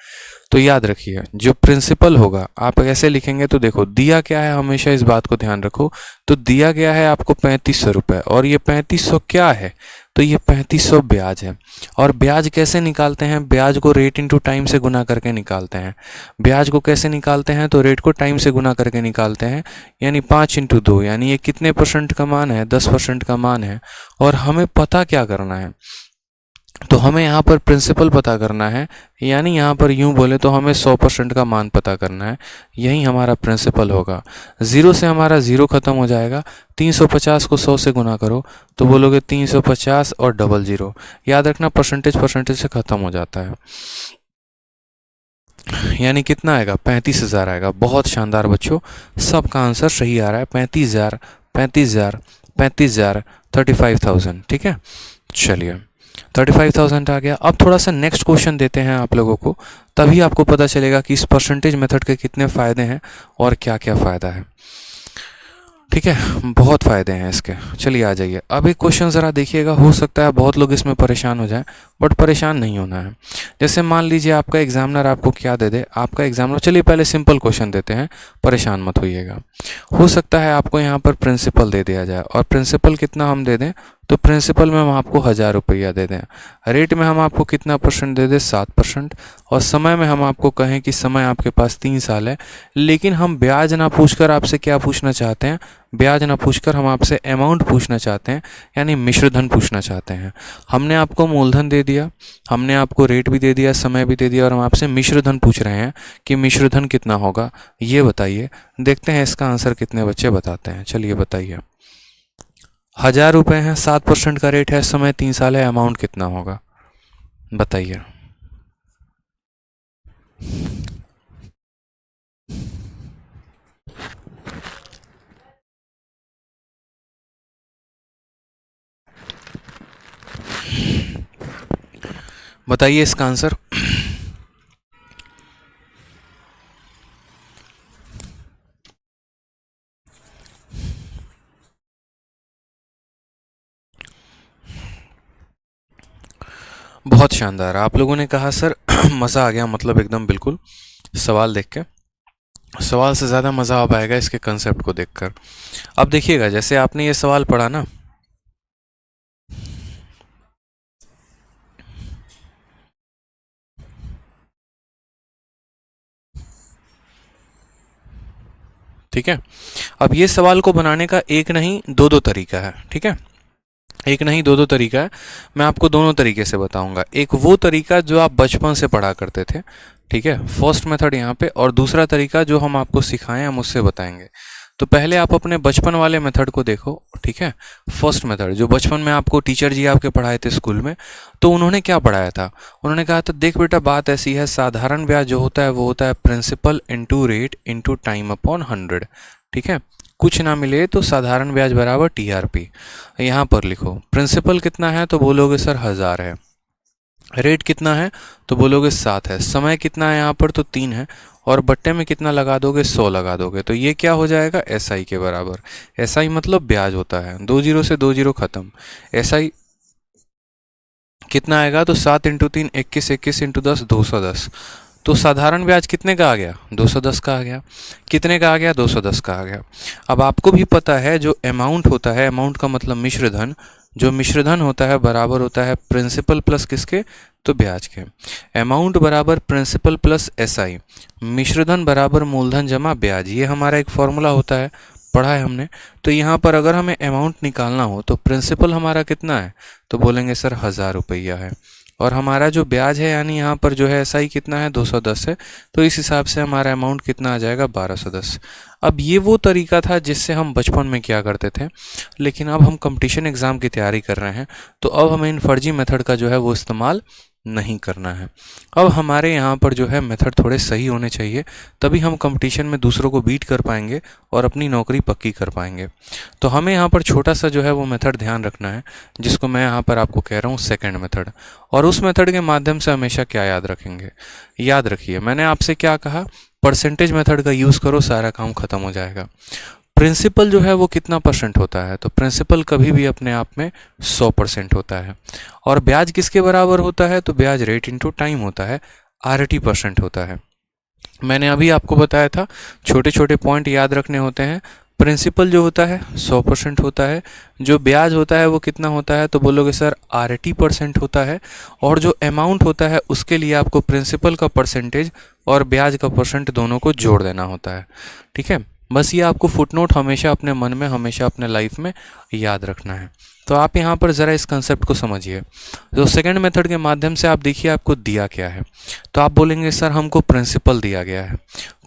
तो याद रखिए जो प्रिंसिपल होगा आप ऐसे लिखेंगे। तो देखो दिया क्या है, हमेशा इस बात को ध्यान रखो। तो दिया गया है आपको 3500 रुपये, और ये 3500 क्या है, तो ये 3500 ब्याज है। और ब्याज कैसे निकालते हैं, ब्याज को रेट इंटू टाइम से गुना करके निकालते हैं। ब्याज को कैसे निकालते हैं, तो रेट को टाइम से गुना करके निकालते हैं, यानी 5 × 2, यानी ये कितने % का मान है, 10% का मान है। और हमें पता क्या करना है, तो हमें यहाँ पर प्रिंसिपल पता करना है, यानी यहाँ पर यूँ बोले तो हमें 100% का मान पता करना है। यही हमारा प्रिंसिपल होगा। 0 से हमारा 0 खत्म हो जाएगा। 350 को 100 से गुना करो तो बोलोगे 350 और डबल 0। याद रखना परसेंटेज से ख़त्म हो जाता है, यानी कितना आएगा, 35,000 आएगा। बहुत शानदार बच्चों, सबका आंसर सही आ रहा है। 35,000, 35,000, 35,000, 35,000। ठीक है, चलिए 35,000 आ गया। अब थोड़ा सा नेक्स्ट क्वेश्चन देते हैं आप लोगों को, तभी आपको पता चलेगा कि इस परसेंटेज मेथड के कितने फ़ायदे हैं और क्या क्या फ़ायदा है। ठीक है, बहुत फ़ायदे हैं इसके। चलिए आ जाइए। अब एक क्वेश्चन ज़रा देखिएगा, हो सकता है बहुत लोग इसमें परेशान हो जाएं, बट परेशान नहीं होना है। जैसे मान लीजिए आपका एग्जामिनर आपको क्या दे दे, आपका एग्जामिनर, चलिए पहले सिंपल क्वेश्चन देते हैं, परेशान मत होइएगा। हो सकता है आपको यहाँ पर प्रिंसिपल दे दिया जाए, और प्रिंसिपल कितना हम दे दें, तो प्रिंसिपल में हम आपको 1000 रुपया दे दें। रेट में हम आपको कितना % दे दें, 7%। और समय में हम आपको कहें कि समय आपके पास 3 साल है, लेकिन हम ब्याज ना पूछकर आपसे क्या पूछना चाहते हैं, ब्याज ना पूछकर हम आपसे अमाउंट पूछना चाहते हैं, यानी मिश्रधन पूछना चाहते हैं। हमने आपको मूलधन दे दिया, हमने आपको रेट भी दे दिया, समय भी दे दिया, और हम आपसे मिश्रधन पूछ रहे हैं कि मिश्रधन कितना होगा, ये बताइए। देखते हैं इसका आंसर कितने बच्चे बताते हैं। चलिए बताइए। 1000 रुपये हैं, 7% का रेट है, समय 3 साल है, अमाउंट कितना होगा, बताइए। बताइए इसका आंसर। बहुत शानदार, आप लोगों ने कहा सर मज़ा आ गया, मतलब एकदम बिल्कुल। सवाल देख के, सवाल से ज़्यादा मज़ा आ पाएगा इसके कंसेप्ट को देखकर। अब देखिएगा, जैसे आपने ये सवाल पढ़ा ना, ठीक है। अब ये सवाल को बनाने का एक नहीं दो दो तरीका है, ठीक है, एक नहीं दो दो तरीका है। मैं आपको दोनों तरीके से बताऊंगा। एक वो तरीका जो आप बचपन से पढ़ा करते थे, ठीक है, फर्स्ट मेथड यहाँ पे, और दूसरा तरीका जो हम आपको सिखाएं, हम उससे बताएंगे। तो पहले आप अपने बचपन वाले मेथड को देखो, ठीक है। फर्स्ट मेथड जो बचपन में आपको टीचर जी आपके पढ़ाए थे स्कूल में, तो उन्होंने क्या पढ़ाया था, उन्होंने कहा था देख बेटा बात ऐसी है, साधारण ब्याज जो होता है वो होता है principal into rate into time upon 100, ठीक है। कुछ ना मिले तो साधारण ब्याज बराबर TRP। यहाँ पर लिखो प्रिंसिपल कितना है, तो बोलोगे सर 1000 है। रेट कितना है, तो बोलोगे 7 है। समय कितना है यहाँ पर, तो 3 है। और बट्टे में कितना लगा दोगे, 100 लगा दोगे। तो ये क्या हो जाएगा, SI के बराबर। SI मतलब ब्याज होता है, 2 0 से 2 0 खत्म। SI कितना आएगा, तो 7 × 3 21, 21 × 10 210। तो साधारण ब्याज कितने का आ गया, 210 का आ गया। कितने का आ गया, 210 का आ गया। अब आपको भी पता है जो अमाउंट होता है, अमाउंट का मतलब मिश्रधन, जो मिश्रधन होता है बराबर होता है प्रिंसिपल प्लस किसके, तो ब्याज के। अमाउंट बराबर प्रिंसिपल प्लस SI, मिश्रधन बराबर मूलधन जमा ब्याज, ये हमारा एक फॉर्मूला होता है, पढ़ा है हमने। तो यहाँ पर अगर हमें अमाउंट निकालना हो तो प्रिंसिपल हमारा कितना है, तो बोलेंगे सर 1000 रुपया है। और हमारा जो ब्याज है, यानी यहाँ पर जो है SI कितना है, 210 है। तो इस हिसाब से हमारा अमाउंट कितना आ जाएगा, 1210। अब ये वो तरीका था जिससे हम बचपन में किया करते थे, लेकिन अब हम कंपटीशन एग्ज़ाम की तैयारी कर रहे हैं, तो अब हमें इन फर्जी मेथड का जो है वो इस्तेमाल नहीं करना है। अब हमारे यहाँ पर जो है मेथड थोड़े सही होने चाहिए, तभी हम कंपटीशन में दूसरों को बीट कर पाएंगे और अपनी नौकरी पक्की कर पाएंगे। तो हमें यहाँ पर छोटा सा जो है वो मेथड ध्यान रखना है, जिसको मैं यहाँ पर आपको कह रहा हूँ सेकंड मेथड। और उस मेथड के माध्यम से हमेशा क्या याद रखेंगे, याद रखिए मैंने आपसे क्या कहा, परसेंटेज मेथड का यूज़ करो, सारा काम खत्म हो जाएगा। प्रिंसिपल जो है वो कितना परसेंट होता है, तो प्रिंसिपल कभी भी अपने आप में 100% होता है। और ब्याज किसके बराबर होता है, तो ब्याज रेट इनटू टाइम होता है, RT% होता है। मैंने अभी आपको बताया था, छोटे छोटे पॉइंट याद रखने होते हैं। प्रिंसिपल जो होता है 100% होता है, जो ब्याज होता है वो कितना होता है, तो बोलोगे सर RT% होता है। और जो अमाउंट होता है उसके लिए आपको प्रिंसिपल का परसेंटेज और ब्याज का परसेंट दोनों को जोड़ देना होता है। ठीक है, बस ये आपको फुटनोट हमेशा अपने मन में, हमेशा अपने लाइफ में याद रखना है। तो आप यहाँ पर ज़रा इस कंसेप्ट को समझिए। तो सेकंड मेथड के माध्यम से आप देखिए आपको दिया क्या है, तो आप बोलेंगे सर हमको प्रिंसिपल दिया गया है।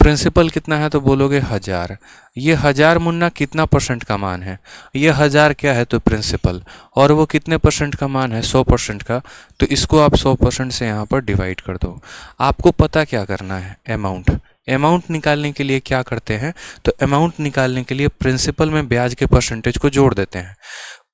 प्रिंसिपल कितना है, तो बोलोगे 1000। ये 1000 मुन्ना कितना परसेंट का मान है, ये 1000 क्या है, तो प्रिंसिपल। और वो कितने परसेंट का मान है, 100% का। तो इसको आप 100% से यहाँ पर डिवाइड कर दो। आपको पता क्या करना है, अमाउंट। अमाउंट निकालने के लिए क्या करते हैं, तो अमाउंट निकालने के लिए प्रिंसिपल में ब्याज के परसेंटेज को जोड़ देते हैं।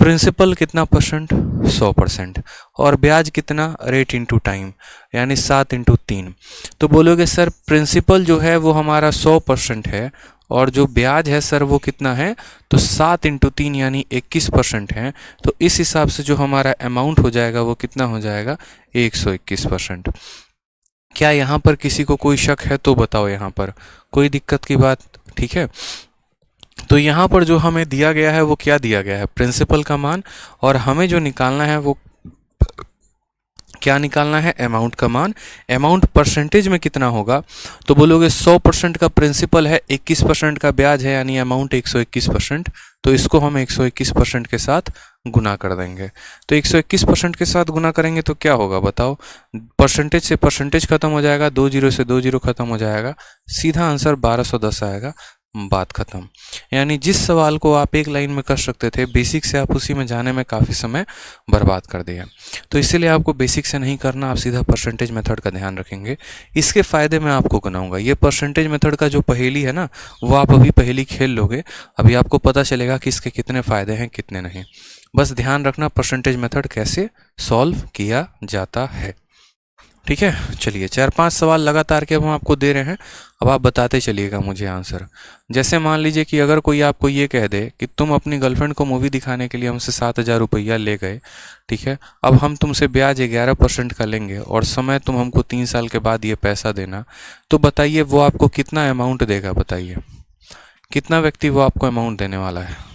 प्रिंसिपल कितना परसेंट, 100%। और ब्याज कितना, रेट इंटू टाइम, यानी 7 × 3। तो बोलोगे सर प्रिंसिपल जो है वो हमारा 100% है, और जो ब्याज है सर वो कितना है, तो 7 × 3 यानी 21% है। तो इस हिसाब से जो हमारा अमाउंट हो जाएगा वो कितना हो जाएगा, 121%। क्या यहाँ पर किसी को कोई शक है तो बताओ, यहाँ पर कोई दिक्कत की बात? ठीक है, तो यहाँ पर जो हमें दिया गया है वो क्या दिया गया है, प्रिंसिपल का मान। और हमें जो निकालना है वो क्या निकालना है, अमाउंट का मान। अमाउंट परसेंटेज में कितना होगा, तो बोलोगे 100% का प्रिंसिपल है, 21% का ब्याज है, यानी अमाउंट 121%। तो इसको हम 121% के साथ गुना कर देंगे। तो 121% के साथ गुना करेंगे तो क्या होगा बताओ, परसेंटेज से परसेंटेज खत्म हो जाएगा, 2 जीरो से 2 जीरो खत्म हो जाएगा, सीधा आंसर 1210 आएगा, बात खत्म। यानी जिस सवाल को आप एक लाइन में कर सकते थे, बेसिक से आप उसी में जाने में काफ़ी समय बर्बाद कर दिया। तो इसीलिए आपको बेसिक से नहीं करना, आप सीधा परसेंटेज मेथड का ध्यान रखेंगे। इसके फ़ायदे मैं आपको गिनाऊंगा। ये परसेंटेज मेथड का जो पहेली है ना, वो आप अभी पहेली खेल लोगे, अभी आपको पता चलेगा कि इसके कितने फ़ायदे हैं कितने नहीं। बस ध्यान रखना परसेंटेज मेथड कैसे सॉल्व किया जाता है। ठीक है, चलिए 4-5 सवाल लगातार के हम आपको दे रहे हैं, अब आप बताते चलिएगा मुझे आंसर। जैसे मान लीजिए कि अगर कोई आपको ये कह दे कि तुम अपनी गर्लफ्रेंड को मूवी दिखाने के लिए हमसे 7,000 रुपया ले गए, ठीक है, अब हम तुमसे ब्याज 11% का लेंगे और समय तुम हमको 3 साल के बाद ये पैसा देना, तो बताइए वो आपको कितना अमाउंट देगा, बताइए कितना व्यक्ति वो आपको अमाउंट देने वाला है।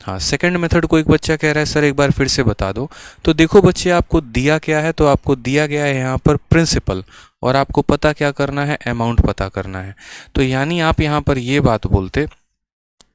हाँ, सेकंड मेथड को एक बच्चा कह रहा है सर एक बार फिर से बता दो। तो देखो बच्चे, आपको दिया क्या है, तो आपको दिया गया है यहाँ पर प्रिंसिपल, और आपको पता क्या करना है, अमाउंट पता करना है। तो यानी आप यहाँ पर ये बात बोलते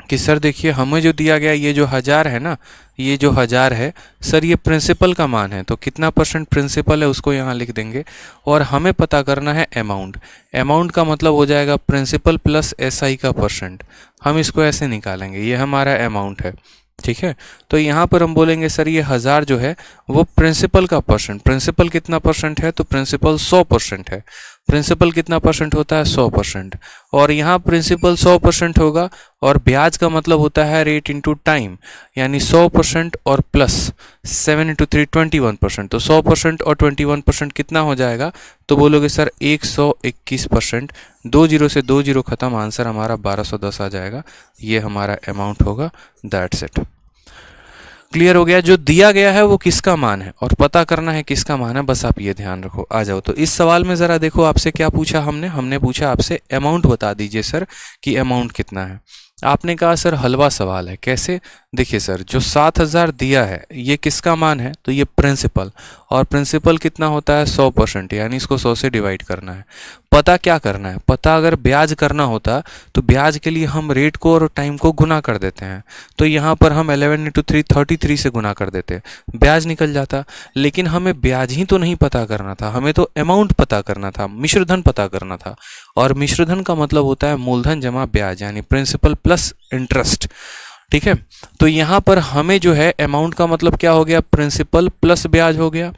कि सर देखिए हमें जो दिया गया ये जो 1000 है ना, ये जो 1000 है सर ये प्रिंसिपल का मान है, तो कितना परसेंट प्रिंसिपल है उसको यहाँ लिख देंगे। और हमें पता करना है अमाउंट। अमाउंट का मतलब हो जाएगा प्रिंसिपल प्लस SI का परसेंट। हम इसको ऐसे निकालेंगे, ये हमारा अमाउंट है, ठीक है। तो यहाँ पर हम बोलेंगे सर ये 1000 जो है वो प्रिंसिपल का परसेंट, प्रिंसिपल कितना परसेंट है, तो प्रिंसिपल 100% है। प्रिंसिपल कितना परसेंट होता है, 100%। और यहाँ प्रिंसिपल 100% होगा, और ब्याज का मतलब होता है रेट इंटू टाइम, यानी 100% और प्लस 7 × 3 21%। तो 100% और 21% कितना हो जाएगा, तो बोलोगे सर 121%। 2 जीरो से 2 जीरो खत्म, आंसर हमारा 1210 आ जाएगा। ये हमारा अमाउंट होगा, दैट्स इट। क्लियर हो गया, जो दिया गया है वो किसका मान है और पता करना है किसका मान है, बस आप ये ध्यान रखो। आ जाओ, तो इस सवाल में ज़रा देखो आपसे क्या पूछा हमने पूछा आपसे अमाउंट बता दीजिए सर कि अमाउंट कितना है। आपने कहा सर हलवा सवाल है, कैसे? देखिए सर जो 7000 दिया है ये किसका मान है, तो ये प्रिंसिपल, और प्रिंसिपल कितना होता है 100%, यानी इसको 100 से डिवाइड करना है। पता क्या करना है, पता अगर ब्याज करना होता तो ब्याज के लिए हम रेट को और टाइम को गुना कर देते हैं। तो यहाँ पर हम 11 × 3 33 से गुना कर देते, ब्याज निकल जाता। लेकिन हमें ब्याज ही तो नहीं पता करना था, हमें तो अमाउंट पता करना था, मिश्रधन पता करना था। और मिश्रधन का मतलब होता है मूलधन जमा ब्याज, यानी प्रिंसिपल प्लस इंटरेस्ट, ठीक है। तो यहाँ पर हमें जो है अमाउंट का मतलब क्या हो गया, प्रिंसिपल प्लस ब्याज हो गया।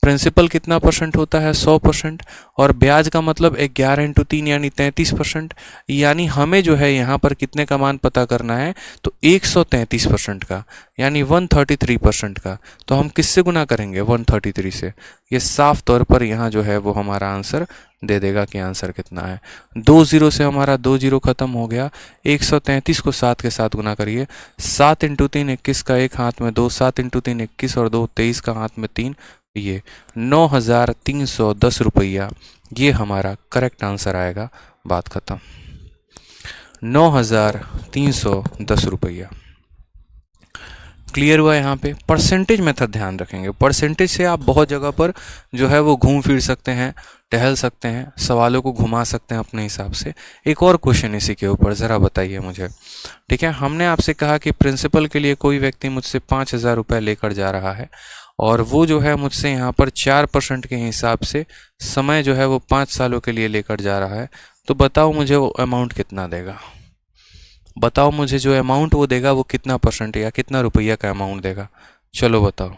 प्रिंसिपल कितना परसेंट होता है, 100%, और ब्याज का मतलब 11 इंटू 3 यानी 33%, यानी हमें जो है यहाँ पर कितने का मान पता करना है, तो 133% का, यानी 133% का। तो हम किससे गुना करेंगे, 133 से। ये साफ तौर पर यहाँ जो है वो हमारा आंसर दे देगा कि आंसर कितना है। 2 जीरो से हमारा 2 जीरो खत्म हो गया। 133 को 7 के साथ गुना करिए। 7 इंटू 3 21 का, एक हाथ में 2, 7 इंटू 3 21 और 2 23 का, हाथ में 3, ये 9,310 रुपया, ये हमारा करेक्ट आंसर आएगा। बात खत्म। 9,310 रुपया। क्लियर हुआ। यहाँ पे परसेंटेज मेथड ध्यान रखेंगे। परसेंटेज से आप बहुत जगह पर जो है वो घूम फिर सकते हैं, टहल सकते हैं, सवालों को घुमा सकते हैं अपने हिसाब से। एक और क्वेश्चन इसी के ऊपर ज़रा बताइए मुझे। ठीक है, हमने आपसे कहा कि प्रिंसिपल के लिए कोई व्यक्ति मुझसे 5,000 रुपये लेकर जा रहा है और वो जो है मुझसे यहाँ पर 4% के हिसाब से समय जो है वो 5 सालों के लिए लेकर जा रहा है। तो बताओ मुझे वो अमाउंट कितना देगा। बताओ मुझे जो अमाउंट वो देगा वो कितना परसेंट या कितना रुपया का अमाउंट देगा। चलो बताओ।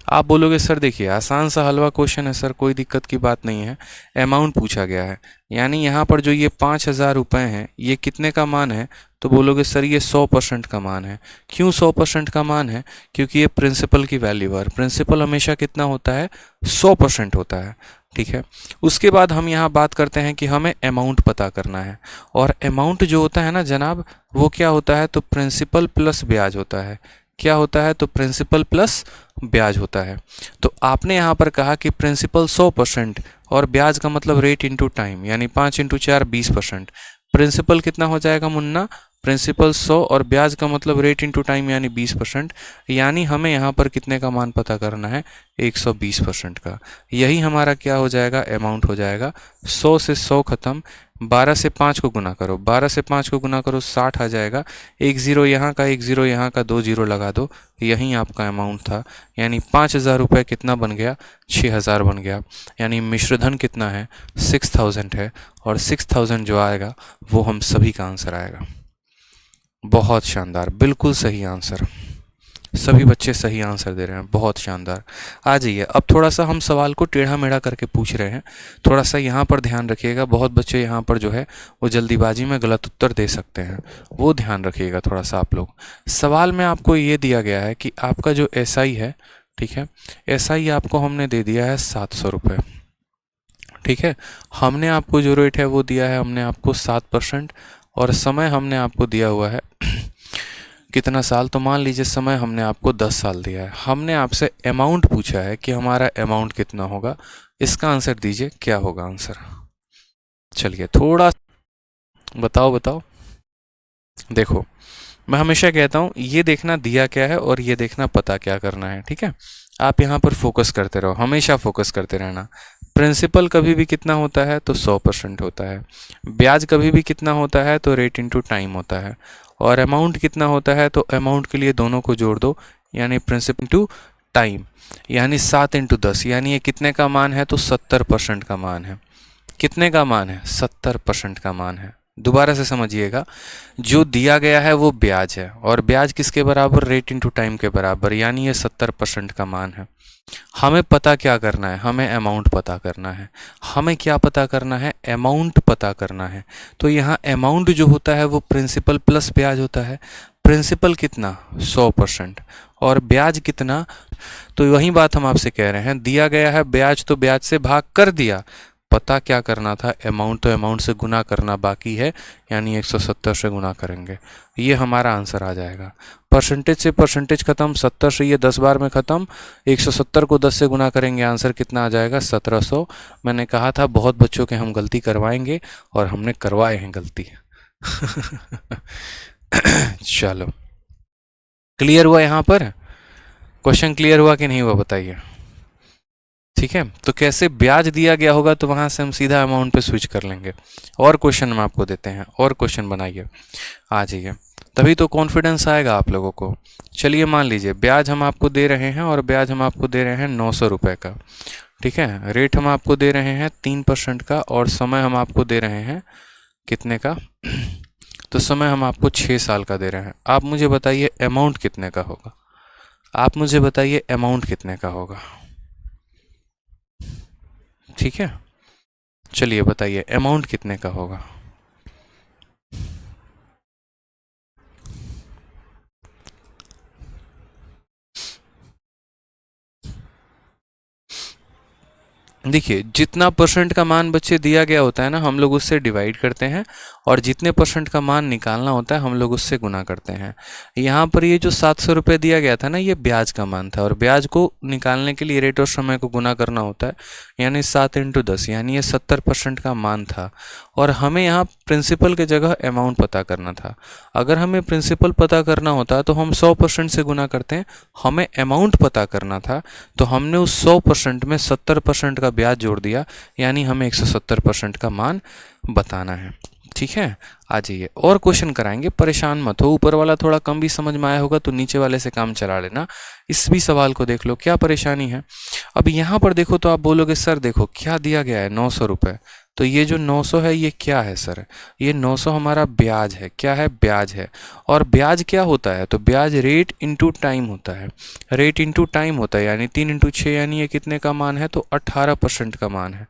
आप बोलोगे सर देखिए आसान सा हलवा क्वेश्चन है सर, कोई दिक्कत की बात नहीं है, अमाउंट पूछा गया है। यानी यहाँ पर जो ये 5,000 रुपये हैं ये कितने का मान है, तो बोलोगे सर ये 100% का मान है। क्यों 100% का मान है, क्योंकि ये प्रिंसिपल की वैल्यू है। प्रिंसिपल हमेशा कितना होता है, 100% होता है। ठीक है, उसके बाद हम यहाँ बात करते हैं कि हमें अमाउंट पता करना है। और अमाउंट जो होता है ना जनाब, वो क्या होता है, तो प्रिंसिपल प्लस ब्याज होता है। क्या होता है, तो प्रिंसिपल प्लस ब्याज होता है। तो आपने यहाँ पर कहा कि प्रिंसिपल 100% और ब्याज का मतलब रेट इंटू टाइम, यानी 5 इंटू 4 20%। प्रिंसिपल कितना हो जाएगा मुन्ना, प्रिंसिपल 100 और ब्याज का मतलब रेट इंटू टाइम यानी 20%। यानी हमें यहाँ पर कितने का मान पता करना है, 120% का। यही हमारा क्या हो जाएगा, अमाउंट हो जाएगा। 100 से 100 खत्म, 12 से 5 को गुना करो, 12 से 5 को गुना करो, 60 आ जाएगा। एक ज़ीरो यहाँ का, एक ज़ीरो यहाँ का, 2 जीरो लगा दो, यही आपका अमाउंट था। यानी 5,000 रुपये कितना बन गया, 6,000 बन गया। यानी मिश्रधन कितना है, 6,000 है। और 6,000 जो आएगा वो हम सभी का आंसर आएगा। बहुत शानदार, बिल्कुल सही आंसर। सभी बच्चे सही आंसर दे रहे हैं, बहुत शानदार। आ जाइए, अब थोड़ा सा हम सवाल को टेढ़ा मेढ़ा करके पूछ रहे हैं, थोड़ा सा यहाँ पर ध्यान रखिएगा। बहुत बच्चे यहाँ पर जो है वो जल्दीबाजी में गलत उत्तर दे सकते हैं, वो ध्यान रखिएगा थोड़ा सा आप लोग। सवाल में आपको ये दिया गया है कि आपका जो SI है, ठीक है, SI आपको हमने दे दिया है 700 रुपये। ठीक है, हमने आपको जो रेट है वो दिया है, हमने आपको 7%, और समय हमने आपको दिया हुआ है कितना साल, तो मान लीजिए समय हमने आपको 10 साल दिया है। हमने आपसे अमाउंट पूछा है कि हमारा अमाउंट कितना होगा। इसका आंसर दीजिए, क्या होगा आंसर। चलिए थोड़ा बताओ बताओ। देखो, मैं हमेशा कहता हूँ ये देखना दिया क्या है और ये देखना पता क्या करना है। ठीक है, आप यहाँ पर फोकस करते रहो, हमेशा फोकस करते रहना। प्रिंसिपल कभी भी कितना होता है, तो 100% होता है। ब्याज कभी भी कितना होता है, तो रेट इंटू टाइम होता है। और अमाउंट कितना होता है, तो अमाउंट के लिए दोनों को जोड़ दो, यानी प्रिंसिपल इंटू टाइम, यानी 7 इंटू 10, यानी ये कितने का मान है, तो 70% का मान है। कितने का मान है, 70% का मान है। दोबारा से समझिएगा, जो दिया गया है वो ब्याज है, और ब्याज किसके बराबर, रेट इंटू टाइम के बराबर, यानी ये 70% का मान है। हमें पता क्या करना है, हमें अमाउंट पता करना है। हमें क्या पता करना है, अमाउंट पता करना है। तो यहाँ अमाउंट जो होता है वो प्रिंसिपल प्लस ब्याज होता है। प्रिंसिपल कितना, 100%, और ब्याज कितना, तो वही बात हम आपसे कह रहे हैं, दिया गया है ब्याज तो ब्याज से भाग कर दिया। पता क्या करना था, अमाउंट तो अमाउंट से गुना करना बाकी है, यानी 170 से गुना करेंगे, ये हमारा आंसर आ जाएगा। परसेंटेज से परसेंटेज खत्म, 70 से ये 10 बार में ख़त्म, 170 को 10 से गुना करेंगे, आंसर कितना आ जाएगा, 1700। मैंने कहा था बहुत बच्चों के हम गलती करवाएंगे, और हमने करवाए हैं गलती। चलो, क्लियर हुआ यहाँ पर, क्वेश्चन क्लियर हुआ कि नहीं हुआ बताइए। ठीक है, तो कैसे ब्याज दिया गया होगा तो वहां से हम सीधा अमाउंट पे स्विच कर लेंगे। और क्वेश्चन हम आपको देते हैं, और क्वेश्चन बनाइए, आ जाइए, तभी तो कॉन्फिडेंस आएगा आप लोगों को। चलिए मान लीजिए ब्याज हम आपको दे रहे हैं, और ब्याज हम आपको दे रहे हैं 900 रुपये का। ठीक है, रेट हम आपको दे रहे हैं 3% का, और समय हम आपको दे रहे हैं कितने का, तो समय हम आपको 6 साल का दे रहे हैं। आप मुझे बताइए अमाउंट कितने का होगा, आप मुझे बताइए अमाउंट कितने का होगा। ठीक है, चलिए बताइए अमाउंट कितने का होगा। देखिए, जितना परसेंट का मान बच्चे दिया गया होता है ना, हम लोग उससे डिवाइड करते हैं, और जितने परसेंट का मान निकालना होता है हम लोग उससे गुना करते हैं। यहाँ पर ये जो 700 रुपये दिया गया था ना, ये ब्याज का मान था, और ब्याज को निकालने के लिए रेट और समय को गुना करना होता है, यानी 7 × 10, यानी ये 70% का मान था। और हमें यहाँ प्रिंसिपल के जगह अमाउंट पता करना था। अगर हमें प्रिंसिपल पता करना होता तो हम 100% से गुना करते हैं। हमें अमाउंट पता करना था तो हमने उस 100% में 70% का ब्याज जोड़ दिया, यानी हमें 170% का मान बताना है। ठीक है, आ जाइए और क्वेश्चन कराएंगे, परेशान मत हो। ऊपर वाला थोड़ा कम भी समझ में आया होगा तो नीचे वाले से काम चला लेना। इस भी सवाल को देख लो, क्या परेशानी है। अब यहाँ पर देखो तो आप बोलोगे सर देखो क्या दिया गया है, 900 रुपये। तो ये जो 900 है ये क्या है सर, ये 900 हमारा ब्याज है। क्या है, ब्याज है। और ब्याज क्या होता है, तो ब्याज रेट इंटू टाइम होता है। रेट इंटू टाइम होता है, यानी 3 × 6, यानी ये कितने का मान है, तो 18% का मान है।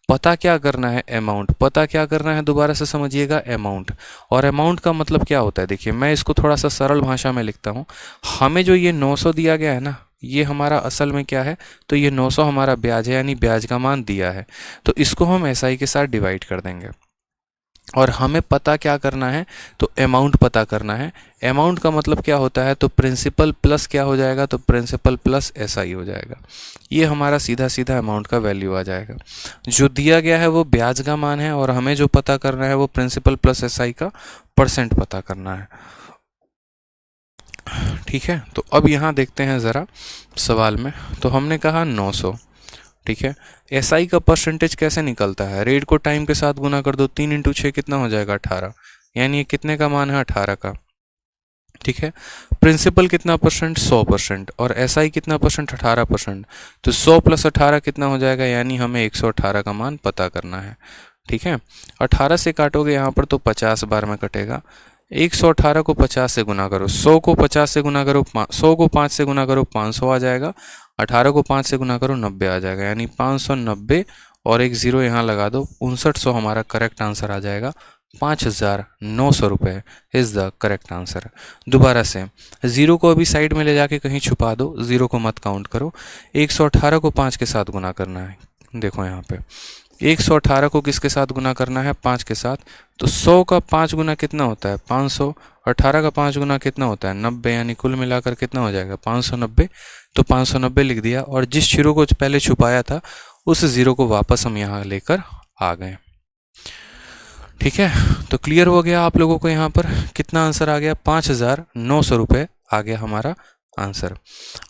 पता क्या करना है, अमाउंट। पता क्या करना है, दोबारा से समझिएगा, अमाउंट। और अमाउंट का मतलब क्या होता है, देखिए मैं इसको थोड़ा सा सरल भाषा में लिखता हूँ। हमें जो ये 900 दिया गया है ना, ये हमारा असल में क्या है, तो ये 900 हमारा ब्याज है, यानी ब्याज का मान दिया है। तो इसको हम एसआई के साथ डिवाइड कर देंगे। और हमें पता क्या करना है, तो अमाउंट पता करना है। अमाउंट का मतलब क्या होता है, तो प्रिंसिपल प्लस क्या हो जाएगा, तो प्रिंसिपल प्लस एसआई हो जाएगा। ये हमारा सीधा सीधा अमाउंट का वैल्यू आ जाएगा। जो दिया गया है वो ब्याज का मान है, और हमें जो पता करना है वो प्रिंसिपल प्लस एसआई का परसेंट पता करना है। ठीक है, तो अब यहाँ देखते हैं ज़रा सवाल में। तो हमने कहा 900, ठीक है। एसआई का परसेंटेज कैसे निकलता है, रेट को टाइम के साथ गुना कर दो, 3 × 6 कितना हो जाएगा, 18, यानी ये कितने का मान है, 18 का। ठीक है, प्रिंसिपल कितना परसेंट, 100%, और एसआई कितना परसेंट, 18%। तो 100 + 18 कितना हो जाएगा, यानी हमें 118 का मान पता करना है। ठीक है, 18 से काटोगे यहाँ पर तो 50 बार में कटेगा। 118 को 50 से गुना करो, 100 को 50 से गुना करो, 100 को 5 से गुना करो, 500 आ जाएगा। 18 को 5 से गुना करो, 90 आ जाएगा, यानी 590, और एक ज़ीरो यहाँ लगा दो, 5900 हमारा करेक्ट आंसर आ जाएगा। 5900 रुपये इज़ द करेक्ट आंसर। दोबारा से ज़ीरो को अभी साइड में ले जाके कहीं छुपा दो, ज़ीरो को मत काउंट करो। 118 को 5 के साथ गुना करना है। देखो यहाँ पे 118 को किसके साथ गुना करना है, 5 के साथ। तो 100 का 5 गुना कितना होता है, 500। 18 का 5 गुना कितना होता है, 90, यानी कुल मिलाकर कितना हो जाएगा, 590। तो 590 लिख दिया, और जिस जीरो को पहले छुपाया था उस ज़ीरो को वापस हम यहाँ लेकर आ गए। ठीक है, तो क्लियर हो गया आप लोगों को। यहाँ पर कितना आंसर आ गया, 5900 रुपये आ गया हमारा आंसर।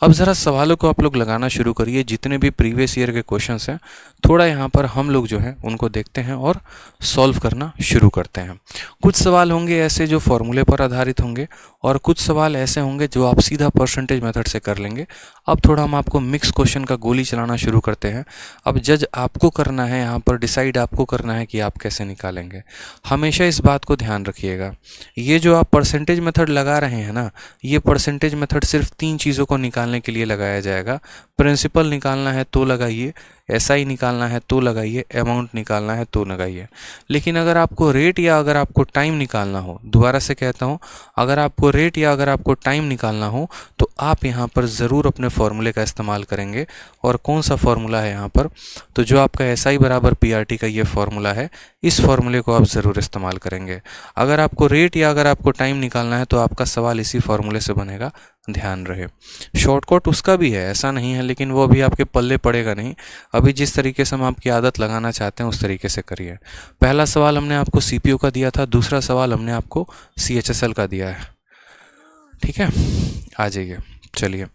अब ज़रा सवालों को आप लोग लगाना शुरू करिए, जितने भी प्रीवियस ईयर के क्वेश्चंस हैं थोड़ा यहाँ पर हम लोग जो हैं उनको देखते हैं और सॉल्व करना शुरू करते हैं। कुछ सवाल होंगे ऐसे जो फॉर्मूले पर आधारित होंगे, और कुछ सवाल ऐसे होंगे जो आप सीधा परसेंटेज मेथड से कर लेंगे। अब थोड़ा हम आपको मिक्स क्वेश्चन का गोली चलाना शुरू करते हैं। अब जज आपको करना है, यहाँ पर डिसाइड आपको करना है कि आप कैसे निकालेंगे। हमेशा इस बात को ध्यान रखिएगा, ये जो आप परसेंटेज मेथड लगा रहे हैं ना, ये परसेंटेज मेथड सिर्फ 3 चीज़ों को निकालने के लिए लगाया जाएगा। प्रिंसिपल निकालना है तो लगाइए, एसआई निकालना है तो लगाइए, अमाउंट निकालना है तो लगाइए। लेकिन अगर आपको रेट या अगर आपको टाइम निकालना हो, दोबारा से कहता हूँ, अगर आपको रेट या अगर आपको टाइम निकालना हो तो आप यहाँ पर ज़रूर अपने फॉर्मूले का इस्तेमाल करेंगे। और कौन सा फॉर्मूला है यहाँ पर, तो जो आपका एसआई बराबर पीआरटी का ये फॉर्मूला है, इस फॉर्मूले को आप ज़रूर इस्तेमाल करेंगे। अगर आपको रेट या अगर आपको टाइम निकालना है तो आपका सवाल इसी फॉर्मूले से बनेगा, ध्यान रहे। शॉर्टकट उसका भी है, ऐसा नहीं है, लेकिन वो अभी आपके पल्ले पड़ेगा नहीं। अभी जिस तरीके से हम आपकी आदत लगाना चाहते हैं उस तरीके से करिए। पहला सवाल हमने आपको सीपीयू का दिया था, दूसरा सवाल हमने आपको सीएचएसएल का दिया है। ठीक है, आ जाइए। चलिए,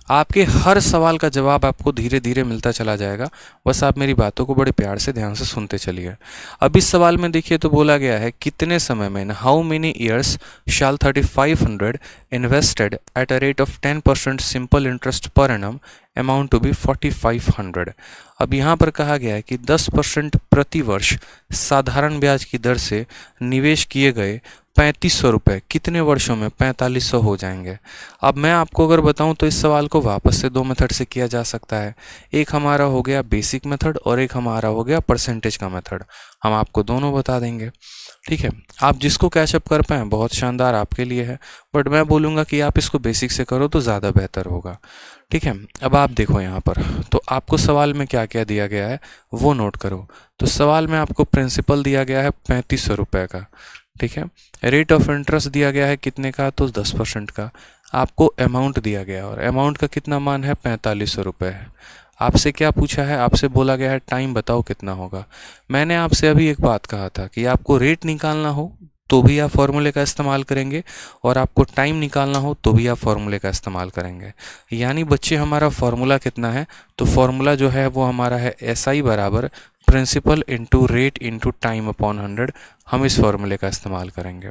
आपके हर सवाल का जवाब आपको धीरे धीरे मिलता चला जाएगा, बस आप मेरी बातों को बड़े प्यार से ध्यान से सुनते चलिए। अब इस सवाल में देखिए तो बोला गया है, कितने समय में, how many years shall 3500 invested at a rate of 10% simple interest per annum amount to be 4500। अब यहाँ पर कहा गया है कि 10% प्रति वर्ष साधारण ब्याज की दर से निवेश किए गए ₹3500 कितने वर्षों में? 4500 हो जाएंगे। अब मैं आपको अगर बताऊं तो इस सवाल को वापस से दो मेथड से किया जा सकता है। एक हमारा हो गया बेसिक मेथड और एक हमारा हो गया परसेंटेज का मेथड। हम आपको दोनों बता देंगे, ठीक है। आप जिसको कैचअप कर पाएँ बहुत शानदार आपके लिए है, बट मैं बोलूँगा कि आप इसको बेसिक से करो तो ज़्यादा बेहतर होगा, ठीक है। अब आप देखो यहाँ पर, तो आपको सवाल में क्या क्या दिया गया है वो नोट करो। तो सवाल में आपको प्रिंसिपल दिया गया है ₹3500 का, ठीक है। रेट ऑफ इंटरेस्ट दिया गया है कितने का? तो 10% का। आपको अमाउंट दिया गया है और अमाउंट का कितना मान है? ₹4500 है। आपसे क्या पूछा है? आपसे बोला गया है टाइम बताओ कितना होगा। मैंने आपसे अभी एक बात कहा था कि आपको रेट निकालना हो तो भी आप फॉर्मूले का इस्तेमाल करेंगे और आपको टाइम निकालना हो तो भी आप फॉर्मूले का इस्तेमाल करेंगे। यानी बच्चे हमारा फॉर्मूला कितना है? तो फॉर्मूला जो है वो हमारा है SI बराबर principal into rate into time upon 100। हम इस फॉर्मूले का इस्तेमाल करेंगे।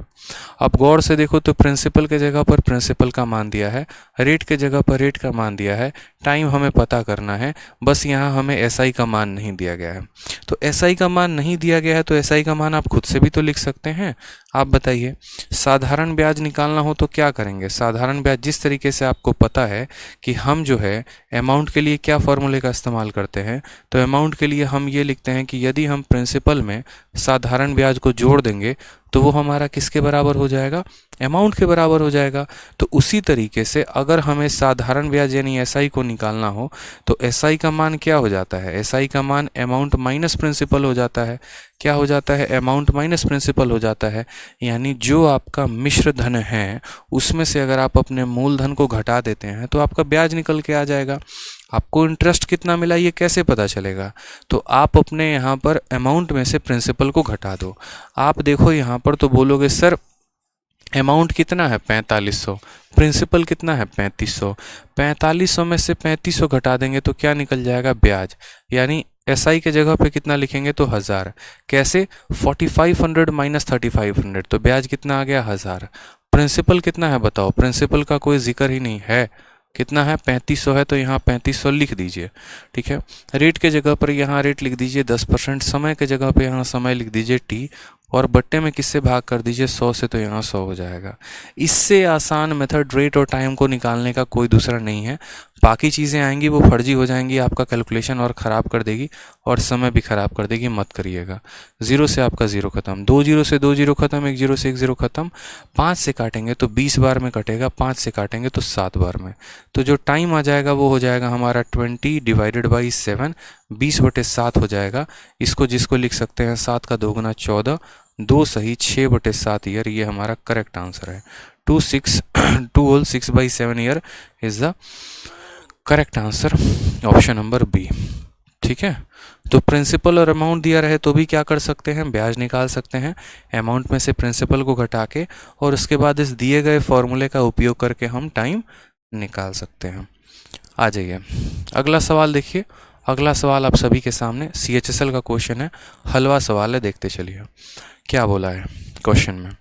अब गौर से देखो तो प्रिंसिपल के जगह पर प्रिंसिपल का मान दिया है, रेट के जगह पर रेट का मान दिया है, टाइम हमें पता करना है, बस यहाँ हमें SI का मान नहीं दिया गया है। तो SI का मान नहीं दिया गया है तो SI का मान आप खुद से भी तो लिख सकते हैं। आप बताइए, साधारण ब्याज निकालना हो तो क्या करेंगे? साधारण ब्याज जिस तरीके से आपको पता है कि हम जो है अमाउंट के लिए क्या फॉर्मूले का इस्तेमाल करते हैं, तो अमाउंट के लिए हम ये लिखते हैं कि यदि हम प्रिंसिपल में साधारण ब्याज को जोड़ देंगे तो वो हमारा किसके बराबर हो जाएगा? अमाउंट के बराबर हो जाएगा। तो उसी तरीके से अगर हमें साधारण ब्याज यानी SI को निकालना हो तो SI का मान क्या हो जाता है? SI का मान अमाउंट माइनस प्रिंसिपल हो जाता है। क्या हो जाता है? अमाउंट माइनस प्रिंसिपल हो जाता है। यानी जो आपका मिश्र धन है उसमें से अगर आप अपने मूलधन को घटा देते हैं तो आपका ब्याज निकल के आ जाएगा। आपको इंटरेस्ट कितना मिला ये कैसे पता चलेगा? तो आप अपने यहाँ पर अमाउंट में से प्रिंसिपल को घटा दो। आप देखो यहाँ पर तो बोलोगे सर अमाउंट कितना है? 4500। प्रिंसिपल कितना है? 3500। 4500 में से 3500 घटा देंगे तो क्या निकल जाएगा? ब्याज। यानी SI के जगह पे कितना लिखेंगे? तो 1000। कैसे? 4500 माइनस 3500 तो ब्याज कितना आ गया? 1000। प्रिंसिपल कितना है बताओ? प्रिंसिपल का कोई जिक्र ही नहीं है। कितना है? 3500 है तो यहाँ 3500 लिख दीजिए, ठीक है। रेट के जगह पर यहाँ रेट लिख दीजिए 10%, समय के जगह पे यहाँ समय लिख दीजिए T और बट्टे में किससे भाग कर दीजिए? 100 से, तो यहाँ 100 हो जाएगा। इससे आसान मेथड रेट और टाइम को निकालने का कोई दूसरा नहीं है। बाकी चीज़ें आएंगी वो फर्जी हो जाएंगी, आपका कैलकुलेशन और ख़राब कर देगी और समय भी ख़राब कर देगी, मत करिएगा। 0 से आपका 0 खत्म, 2 0 से 2 0 खत्म, 1 0 से 1 0 खत्म। 5 से काटेंगे तो 20 बार में कटेगा, 5 से काटेंगे तो 7 बार में। तो जो टाइम आ जाएगा वो हो जाएगा हमारा 20 डिवाइडेड बाई 7, 20/7 हो जाएगा। इसको जिसको लिख सकते हैं 7 का 2 गुना 14, 2 सही 6/7 ईयर, ये हमारा करेक्ट आंसर है। 2 whole 6/7 year is the correct answer, option number B, ठीक है। तो प्रिंसिपल और अमाउंट दिया रहे तो भी क्या कर सकते हैं? ब्याज निकाल सकते हैं अमाउंट में से प्रिंसिपल को घटा के, और उसके बाद इस दिए गए फॉर्मूले का उपयोग करके हम टाइम निकाल सकते हैं। आ जाइए अगला सवाल देखिए। अगला सवाल आप सभी के सामने CHSL का क्वेश्चन है, हलवा सवाल है, देखते चलिए क्या बोला है क्वेश्चन में।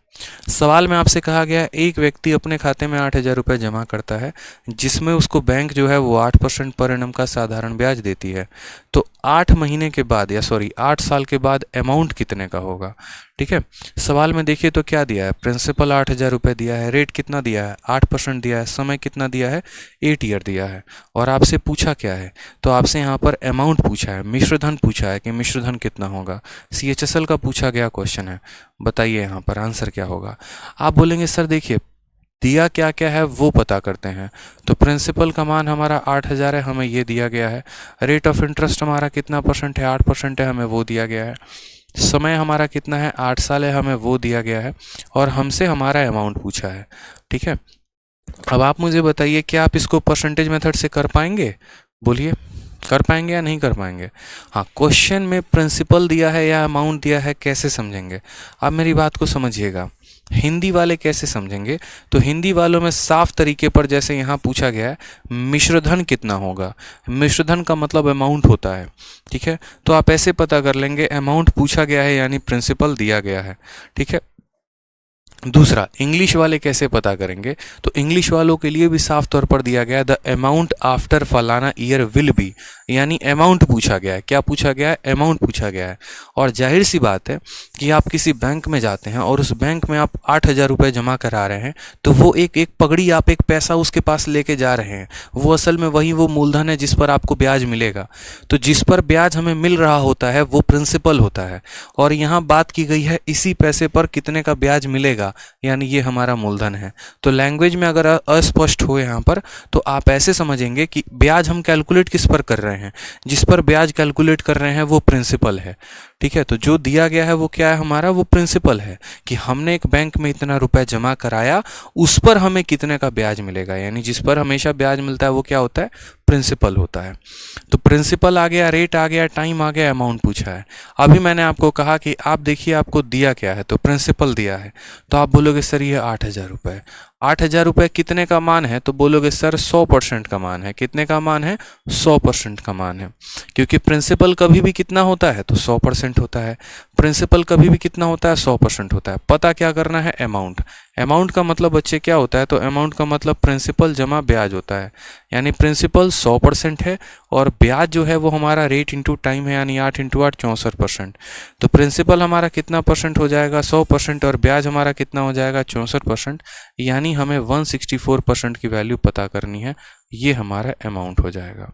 सवाल में आपसे कहा गया एक व्यक्ति अपने खाते में 8000 रुपये जमा करता है जिसमें उसको बैंक जो है वो 8% पर एनम का साधारण ब्याज देती है। तो 8 महीने के बाद 8 साल के बाद अमाउंट कितने का होगा? ठीक है, सवाल में देखिए तो क्या दिया है? प्रिंसिपल 8000 रुपये दिया है, रेट कितना दिया है? 8% दिया है, समय कितना दिया है? 8 ईयर दिया है। और आपसे पूछा क्या है? तो आपसे यहाँ पर अमाउंट पूछा है, मिश्रधन पूछा है कि मिश्रधन कितना होगा। CHSL का पूछा गया क्वेश्चन है। बताइए यहाँ पर आंसर क्या होगा? आप बोलेंगे सर देखिए दिया क्या क्या है वो पता करते हैं। तो प्रिंसिपल का मान हमारा 8000 है, हमें ये दिया गया है। रेट ऑफ इंटरेस्ट हमारा कितना परसेंट है? 8% है, हमें वो दिया गया है। समय हमारा कितना है? 8 साल है, हमें वो दिया गया है। और हमसे हमारा अमाउंट पूछा है। ठीक है, अब आप मुझे बताइए क्या आप इसको परसेंटेज मेथड से कर पाएंगे? बोलिए कर पाएंगे या नहीं कर पाएंगे? हाँ, क्वेश्चन में प्रिंसिपल दिया है या अमाउंट दिया है, कैसे समझेंगे? आप मेरी बात को समझिएगा। हिंदी वाले कैसे समझेंगे? तो हिंदी वालों में साफ तरीके पर जैसे यहाँ पूछा गया है मिश्रधन कितना होगा, मिश्रधन का मतलब अमाउंट होता है। ठीक है, तो आप ऐसे पता कर लेंगे अमाउंट पूछा गया है यानी प्रिंसिपल दिया गया है। ठीक है, दूसरा, इंग्लिश वाले कैसे पता करेंगे? तो इंग्लिश वालों के लिए भी साफ तौर पर दिया गया है द अमाउंट आफ्टर फलाना ईयर विल बी, यानी अमाउंट पूछा गया है। क्या पूछा गया है? अमाउंट पूछा गया है। और जाहिर सी बात है कि आप किसी बैंक में जाते हैं और उस बैंक में आप 8,000 रुपये जमा करा रहे हैं, तो वो एक एक पगड़ी, आप एक पैसा उसके पास लेके जा रहे हैं। वो असल में वही वो मूलधन है जिस पर आपको ब्याज मिलेगा। तो जिस पर ब्याज हमें मिल रहा होता है वो प्रिंसिपल होता है, और यहाँ बात की गई है इसी पैसे पर कितने का ब्याज मिलेगा, यानी ये हमारा मूलधन है। तो लैंग्वेज में अगर अस्पष्ट हो यहाँ पर, तो आप ऐसे समझेंगे कि ब्याज हम कैलकुलेट किस पर कर रहे हैं? जिस पर ब्याज कैलकुलेट कर रहे हैं वो प्रिंसिपल है। ठीक है, तो जो दिया गया है वो क्या है हमारा? वो प्रिंसिपल है कि हमने एक बैंक में इतना रुपए जमा कराया, उस पर हमें कितने का ब्याज मिलेगा, यानी जिस पर हमेशा ब्याज मिलता है वो क्या होता है? प्रिंसिपल होता है। तो प्रिंसिपल आ गया, रेट आ गया, टाइम आ गया, अमाउंट पूछा है। अभी मैंने आपको कहा कि आप देखिए आपको दिया क्या है, तो प्रिंसिपल दिया है, तो आप बोलोगे सर ये 8,000 रुपये। 8,000 रुपये कितने का मान है? तो बोलोगे सर 100% का मान है। कितने का मान है? 100% का मान है, क्योंकि प्रिंसिपल कभी भी कितना होता है? तो 100% होता है। प्रिंसिपल कभी भी कितना होता है? 100% होता है। पता क्या करना है? अमाउंट। अमाउंट का मतलब बच्चे क्या होता है? तो अमाउंट का मतलब प्रिंसिपल जमा ब्याज होता है, यानी प्रिंसिपल 100% है और ब्याज जो है वो हमारा रेट इंटू टाइम है, यानी 8 इंटू 8 64%। तो प्रिंसिपल हमारा कितना परसेंट हो जाएगा? 100%, और ब्याज हमारा कितना हो जाएगा? 64%, यानी हमें 164% की वैल्यू पता करनी है। ये हमारा अमाउंट हो जाएगा।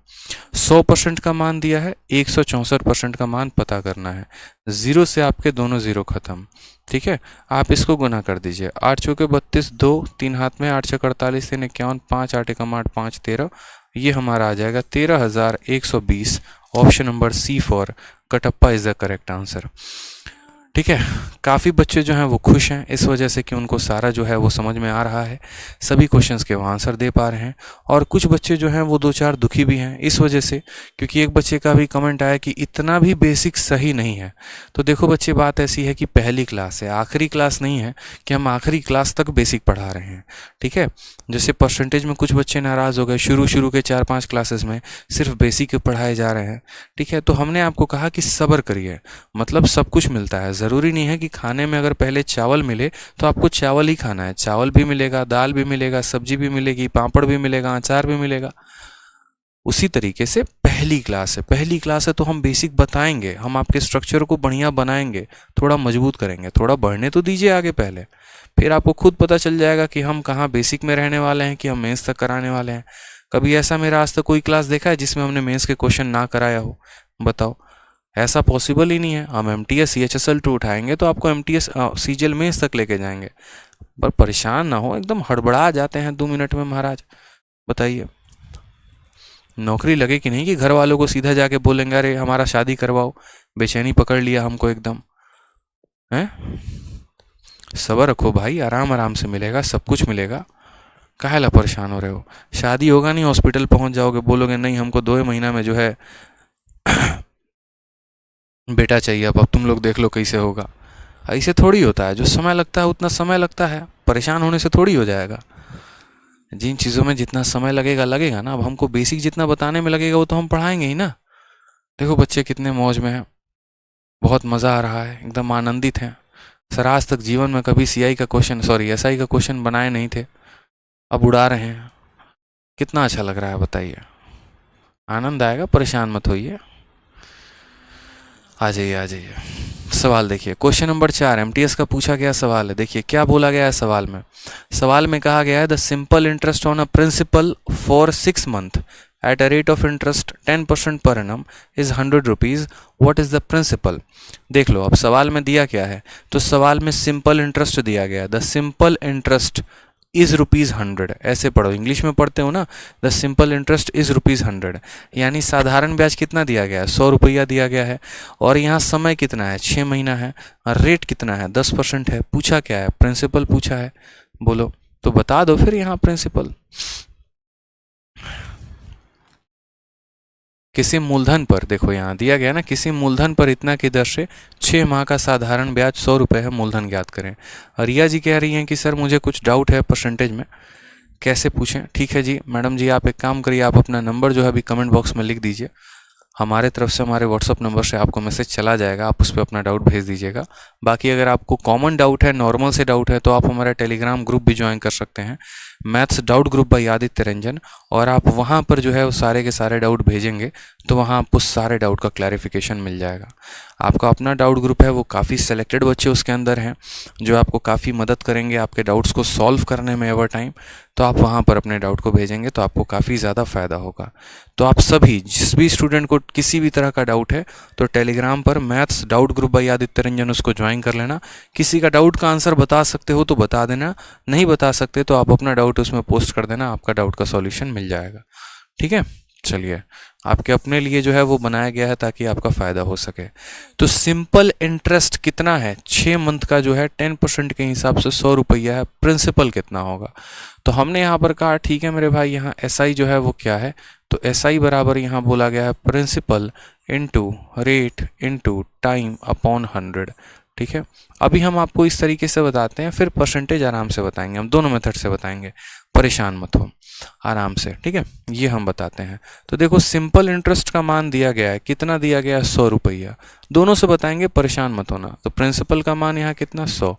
100% का मान दिया है, 164% का मान पता करना है। जीरो से आपके दोनों जीरो खत्म। ठीक है, आप इसको गुना कर दीजिए। 8 चौके 32, 2 3 हाथ में, 8 छः 48, 3 51, 5 8 एकम 8, 5 13। ये हमारा आ जाएगा 13,120। Option number C for Kattappa is the correct answer. ठीक है, काफ़ी बच्चे जो हैं वो खुश हैं इस वजह से कि उनको सारा जो है वो समझ में आ रहा है, सभी क्वेश्चंस के वो आंसर दे पा रहे हैं। और कुछ बच्चे जो हैं वो दो चार दुखी भी हैं इस वजह से, क्योंकि एक बच्चे का भी कमेंट आया कि इतना भी बेसिक सही नहीं है। तो देखो बच्चे, बात ऐसी है कि पहली क्लास है, आखिरी क्लास नहीं है कि हम आखिरी क्लास तक बेसिक पढ़ा रहे हैं। ठीक है, जैसे परसेंटेज में कुछ बच्चे नाराज़ हो गए, शुरू के 4-5 क्लासेस में सिर्फ बेसिक पढ़ाए जा रहे हैं। ठीक है, तो हमने आपको कहा कि सब्र करिए, मतलब सब कुछ मिलता है। ज़रूरी नहीं है कि खाने में अगर पहले चावल मिले तो आपको चावल ही खाना है। चावल भी मिलेगा, दाल भी मिलेगा, सब्जी भी मिलेगी, पापड़ भी मिलेगा, अचार भी मिलेगा। उसी तरीके से पहली क्लास है तो हम बेसिक बताएंगे, हम आपके स्ट्रक्चर को बढ़िया बनाएंगे, थोड़ा मजबूत करेंगे, थोड़ा बढ़ने तो दीजिए आगे पहले, फिर आपको खुद पता चल जाएगा कि हम कहाँ बेसिक में रहने वाले हैं कि हम मेंस तक कराने वाले हैं। कभी ऐसा मेरा आज तक कोई क्लास देखा है जिसमें हमने मेंस के क्वेश्चन ना कराया हो? बताओ, ऐसा पॉसिबल ही नहीं है। हम MTS CHSL 2 उठाएंगे तो आपको MTS CGL मेंस तक लेके जाएंगे। पर परेशान ना हो, एकदम हड़बड़ा जाते हैं 2 मिनट में महाराज। बताइए, नौकरी लगे कि नहीं कि घर वालों को सीधा जाके बोलेंगे अरे हमारा शादी करवाओ, बेचैनी पकड़ लिया हमको एकदम हैं। सब्र रखो भाई, आराम आराम से मिलेगा, सब कुछ मिलेगा। काहेला परेशान हो रहे हो? शादी होगा नहीं, हॉस्पिटल पहुंच जाओगे, बोलोगे नहीं हमको 2 महीना में जो है बेटा चाहिए, अब तुम लोग देख लो कैसे होगा। ऐसे थोड़ी होता है, जो समय लगता है उतना समय लगता है, परेशान होने से थोड़ी हो जाएगा। जिन चीज़ों में जितना समय लगेगा ना। अब हमको बेसिक जितना बताने में लगेगा वो तो हम पढ़ाएंगे ही ना। देखो बच्चे कितने मौज में हैं, बहुत मज़ा आ रहा है, एकदम आनंदित हैं। सर आज तक जीवन में कभी SI का क्वेश्चन बनाए नहीं थे, अब उड़ा रहे हैं। कितना अच्छा लग रहा है बताइए, आनंद आएगा, परेशान मत होइए। आ जाइए। सवाल देखिए, क्वेश्चन नंबर 4 MTS का पूछा गया सवाल है। देखिए क्या बोला गया है सवाल में कहा गया है the simple interest on a principal for 6 month at a rate of interest 10% per annum is 100 rupees. What is the principal? देख लो अब सवाल में दिया क्या है, तो सवाल में सिंपल इंटरेस्ट दिया गया है। The simple interest is ₹100। ऐसे पढ़ो, इंग्लिश में पढ़ते हो ना, द सिंपल इंटरेस्ट इज़ ₹100, यानी साधारण ब्याज कितना दिया गया है? 100 रुपया दिया गया है। और यहाँ समय कितना है? 6 महीना है। और रेट कितना है? 10% है। पूछा क्या है? प्रिंसिपल पूछा है। बोलो तो बता दो फिर यहाँ प्रिंसिपल। किसी मूलधन पर, देखो यहाँ दिया गया ना, किसी मूलधन पर इतना की दर से 6 माह का साधारण ब्याज 100 रुपये है, मूलधन ज्ञात करें। रिया जी कह रही हैं कि सर मुझे कुछ डाउट है परसेंटेज में, कैसे पूछें? ठीक है जी मैडम जी, आप एक काम करिए, आप अपना नंबर जो है अभी कमेंट बॉक्स में लिख दीजिए, हमारे तरफ से हमारे व्हाट्सअप नंबर से आपको मैसेज चला जाएगा, आप उस पर अपना डाउट भेज दीजिएगा। बाकी अगर आपको कॉमन डाउट है, नॉर्मल से डाउट है, तो आप हमारा टेलीग्राम ग्रुप भी ज्वाइन कर सकते हैं, maths doubt group by Aditya Ranjan. और आप वहाँ पर जो है वो सारे के सारे डाउट भेजेंगे तो वहाँ आपको सारे डाउट का क्लैरिफिकेशन मिल जाएगा। आपका अपना डाउट ग्रुप है, वो काफ़ी सेलेक्टेड बच्चे उसके अंदर हैं जो आपको काफ़ी मदद करेंगे आपके डाउट्स को सॉल्व करने में एवर टाइम। तो आप वहाँ पर अपने डाउट को भेजेंगे तो आपको काफ़ी ज़्यादा फ़ायदा होगा। तो आप सभी, जिस भी स्टूडेंट को किसी भी तरह का डाउट है, तो टेलीग्राम पर maths doubt group by Aditya Ranjan उसको ज्वाइन कर लेना। किसी का डाउट का आंसर बता सकते हो तो बता देना, नहीं बता सकते तो आप अपना डाउट उसमें पोस्ट कर देना, आपका डाउट का सॉल्यूशन मिल जाएगा। ठीक है, चलिए, आपके अपने लिए जो है वो बनाया गया है ताकि आपका फ़ायदा हो सके। तो सिंपल इंटरेस्ट कितना है 6 मंथ का, जो है 10% के हिसाब से 100 रुपया है। प्रिंसिपल कितना होगा, तो हमने यहाँ पर कहा ठीक है मेरे भाई, यहाँ SI जो है वो क्या है, तो SI बराबर यहाँ बोला गया है principal into rate into time upon 100। ठीक है, अभी हम आपको इस तरीके से बताते हैं, फिर परसेंटेज आराम से बताएंगे, हम दोनों मेथड से बताएंगे, परेशान मत हो, आराम से। ठीक है, ये हम बताते हैं। तो देखो, सिंपल इंटरेस्ट का मान दिया गया है, कितना दिया गया है 100 रुपया, दोनों से बताएंगे, परेशान मत होना। तो प्रिंसिपल का मान यहाँ कितना 100,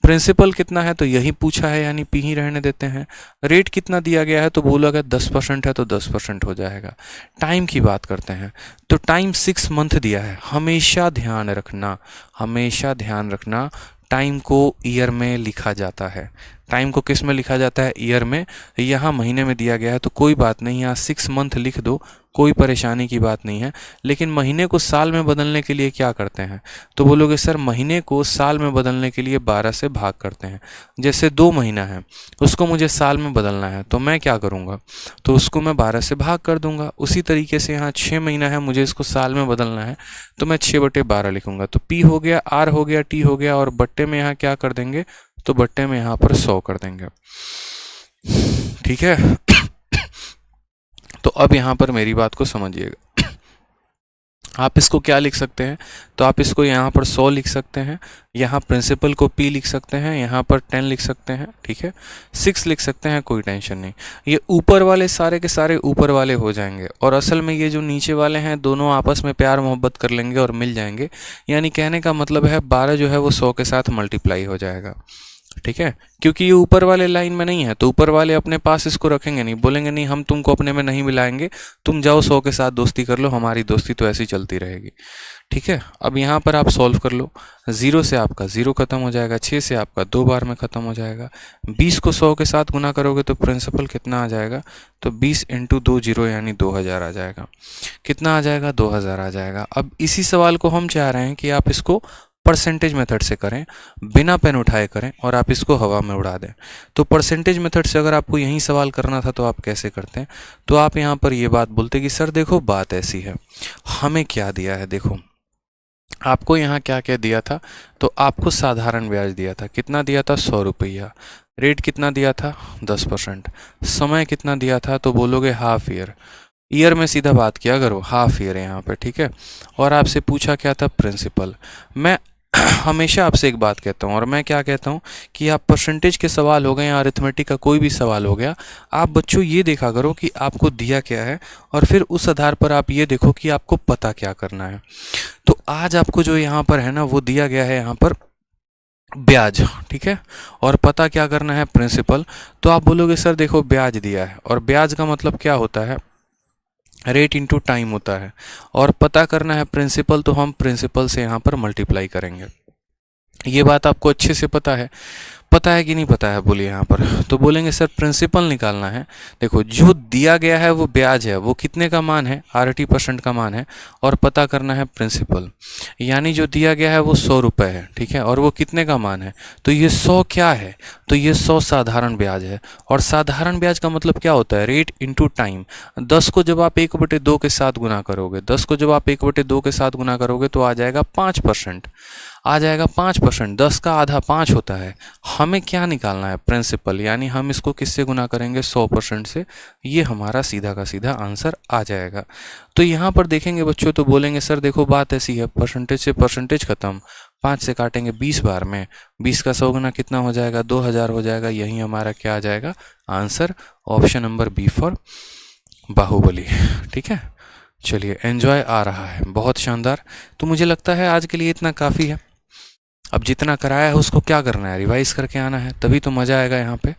प्रिंसिपल कितना है तो यही पूछा है, यानी पी ही रहने देते हैं। रेट कितना दिया गया है तो बोला गया 10% है तो 10% हो जाएगा। टाइम की बात करते हैं, तो टाइम 6 मंथ दिया है। हमेशा ध्यान रखना, हमेशा ध्यान रखना, टाइम को ईयर में लिखा जाता है। टाइम को किस में लिखा जाता है, ईयर में। यहाँ महीने में दिया गया है तो कोई बात नहीं, यहाँ 6 मंथ लिख दो, कोई परेशानी की बात नहीं है। लेकिन महीने को साल में बदलने के लिए क्या करते हैं, तो बोलोगे सर महीने को साल में बदलने के लिए 12 से भाग करते हैं। जैसे 2 महीना है, उसको मुझे साल में बदलना है तो मैं क्या करूँगा, तो उसको मैं 12 से भाग कर दूंगा। उसी तरीके से यहाँ 6 महीना है, मुझे इसको साल में बदलना है तो मैं 6/12 लिखूंगा। तो P हो गया, R हो गया, T हो गया, और बट्टे में यहाँ क्या कर देंगे, तो बट्टे में यहाँ पर 100 कर देंगे। ठीक है, तो अब यहाँ पर मेरी बात को समझिएगा। आप इसको क्या लिख सकते हैं, तो आप इसको यहाँ पर 100 लिख सकते हैं, यहाँ प्रिंसिपल को P लिख सकते हैं, यहाँ पर 10 लिख सकते हैं। ठीक है, 6 लिख सकते हैं, कोई टेंशन नहीं। ये ऊपर वाले सारे के सारे ऊपर वाले हो जाएंगे, और असल में ये जो नीचे वाले हैं दोनों आपस में प्यार मोहब्बत कर लेंगे और मिल जाएंगे। यानी कहने का मतलब है 12 जो है वो 100 के साथ मल्टीप्लाई हो जाएगा। ठीक है, क्योंकि ये ऊपर वाले लाइन में नहीं है तो ऊपर वाले अपने पास इसको रखेंगे नहीं, बोलेंगे नहीं हम तुमको अपने में नहीं मिलाएंगे, तुम जाओ 100 के साथ दोस्ती कर लो, हमारी दोस्ती तो ऐसी चलती रहेगी। ठीक है, अब यहाँ पर आप सॉल्व कर लो। 0 से आपका 0 खत्म हो जाएगा, 6 से आपका 2 बार में खत्म हो जाएगा। 20 को 100 के साथ गुना करोगे तो प्रिंसिपल कितना आ जाएगा, तो 20 × 2 0 यानी 2000 आ जाएगा। कितना आ जाएगा, 2000 आ जाएगा। अब इसी सवाल को हम चाह रहे हैं कि आप इसको परसेंटेज मेथड से करें, बिना पेन उठाए करें, और आप इसको हवा में उड़ा दें। तो परसेंटेज मेथड से अगर आपको यही सवाल करना था तो आप कैसे करते हैं, तो आप यहाँ पर ये बात बोलते कि सर देखो बात ऐसी है, हमें क्या दिया है, देखो आपको यहाँ क्या क्या दिया था, तो आपको साधारण ब्याज दिया था, कितना दिया था 100 रुपया। रेट कितना दिया था 10%। समय कितना दिया था, तो बोलोगे हाफ ईयर, ईयर में सीधा बात किया करो, हाफ ईयर है यहाँ पे। ठीक है, और आपसे पूछा क्या था, प्रिंसिपल। मैं हमेशा आपसे एक बात कहता हूँ, और मैं क्या कहता हूँ कि आप परसेंटेज के सवाल हो गए या अरिथमेटिक का कोई भी सवाल हो गया, आप बच्चों ये देखा करो कि आपको दिया क्या है, और फिर उस आधार पर आप ये देखो कि आपको पता क्या करना है। तो आज आपको जो यहाँ पर है ना, वो दिया गया है यहाँ पर ब्याज। ठीक है, और पता क्या करना है, प्रिंसिपल। तो आप बोलोगे सर देखो ब्याज दिया है, और ब्याज का मतलब क्या होता है, रेट इंटू टाइम होता है, और पता करना है प्रिंसिपल, तो हम प्रिंसिपल से यहाँ पर मल्टीप्लाई करेंगे। ये बात आपको अच्छे से पता है कि नहीं पता है, बोलिए यहाँ पर। तो बोलेंगे सर प्रिंसिपल निकालना है। देखो जो दिया गया है वो ब्याज है, वो कितने का मान है, 80% का मान है, और पता करना है प्रिंसिपल, यानी जो दिया गया है वो 100 रुपये है। ठीक है, और वो कितने का मान है, तो ये 100 क्या है, तो ये 100 साधारण ब्याज है। और साधारण ब्याज का मतलब क्या होता है, रेट इंटू टाइम। 10 को जब आप 1/2 के साथ गुना करोगे, 10 को जब आप 1/2 के साथ गुना करोगे तो आ जाएगा 5%, आ जाएगा 5%। 10 का आधा 5 होता है। हमें क्या निकालना है, प्रिंसिपल, यानी हम इसको किससे गुना करेंगे, 100% से। ये हमारा सीधा का सीधा आंसर आ जाएगा। तो यहाँ पर देखेंगे बच्चों, तो बोलेंगे सर देखो बात ऐसी है, परसेंटेज से परसेंटेज खत्म, 5 से काटेंगे 20 बार में, 20 का 100 गुना कितना हो जाएगा, 2000 हो जाएगा। यही हमारा क्या आ जाएगा, answer. Option number B for Baahubali. ठीक है, चलिए, एन्जॉय आ रहा है, बहुत शानदार। तो मुझे लगता है आज के लिए इतना काफ़ी है। अब जितना कराया है उसको क्या करना है, रिवाइज करके आना है, तभी तो मज़ा आएगा यहाँ पे।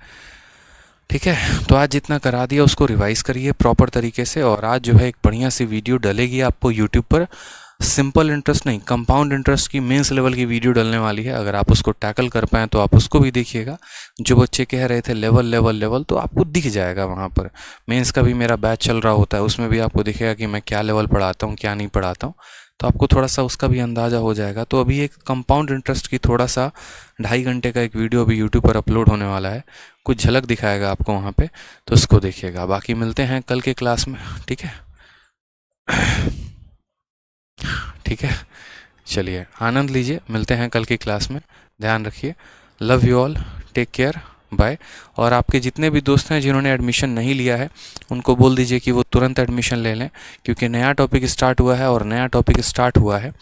ठीक है, तो आज जितना करा दिया उसको रिवाइज करिए प्रॉपर तरीके से, और आज जो है एक बढ़िया सी वीडियो डलेगी आपको यूट्यूब पर। सिंपल इंटरेस्ट नहीं, कंपाउंड इंटरेस्ट की मेंस लेवल की वीडियो डलने वाली है। अगर आप उसको टैकल कर पाएँ तो आप उसको भी देखिएगा। जो बच्चे कह रहे थे लेवल लेवल लेवल, तो आपको दिख जाएगा वहाँ पर। मेंस का भी मेरा बैच चल रहा होता है, उसमें भी आपको दिखेगा कि मैं क्या लेवल पढ़ाता हूँ, क्या नहीं पढ़ाता हूँ। तो आपको थोड़ा सा उसका भी अंदाज़ा हो जाएगा। तो अभी एक कंपाउंड इंटरेस्ट की थोड़ा सा 2.5 घंटे का एक वीडियो अभी यूट्यूब पर अपलोड होने वाला है। कुछ झलक दिखाएगा आपको वहाँ पे, तो उसको देखिएगा। बाकी मिलते हैं कल के क्लास में, ठीक है। ठीक है, चलिए आनंद लीजिए, मिलते हैं कल की क्लास में। ध्यान रखिए, love you all, take care, bye. और आपके जितने भी दोस्त हैं जिन्होंने एडमिशन नहीं लिया है, उनको बोल दीजिए कि वो तुरंत एडमिशन ले लें, क्योंकि नया टॉपिक स्टार्ट हुआ है, और नया टॉपिक स्टार्ट हुआ है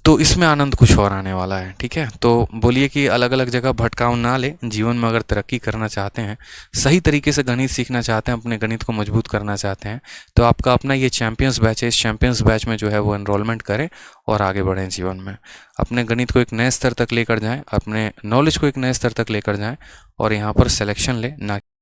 तो इसमें आनंद कुछ और आने वाला है। ठीक है, तो बोलिए कि अलग अलग जगह भटकाव ना ले। जीवन में अगर तरक्की करना चाहते हैं, सही तरीके से गणित सीखना चाहते हैं, अपने गणित को मजबूत करना चाहते हैं, तो आपका अपना ये चैंपियंस बैच है। इस चैंपियंस बैच में जो है वो एनरोलमेंट करें और आगे बढ़ें जीवन में। अपने गणित को एक नए स्तर तक लेकर जाएं, अपने नॉलेज को एक नए स्तर तक लेकर जाएं, और यहाँ पर सिलेक्शन लें, ना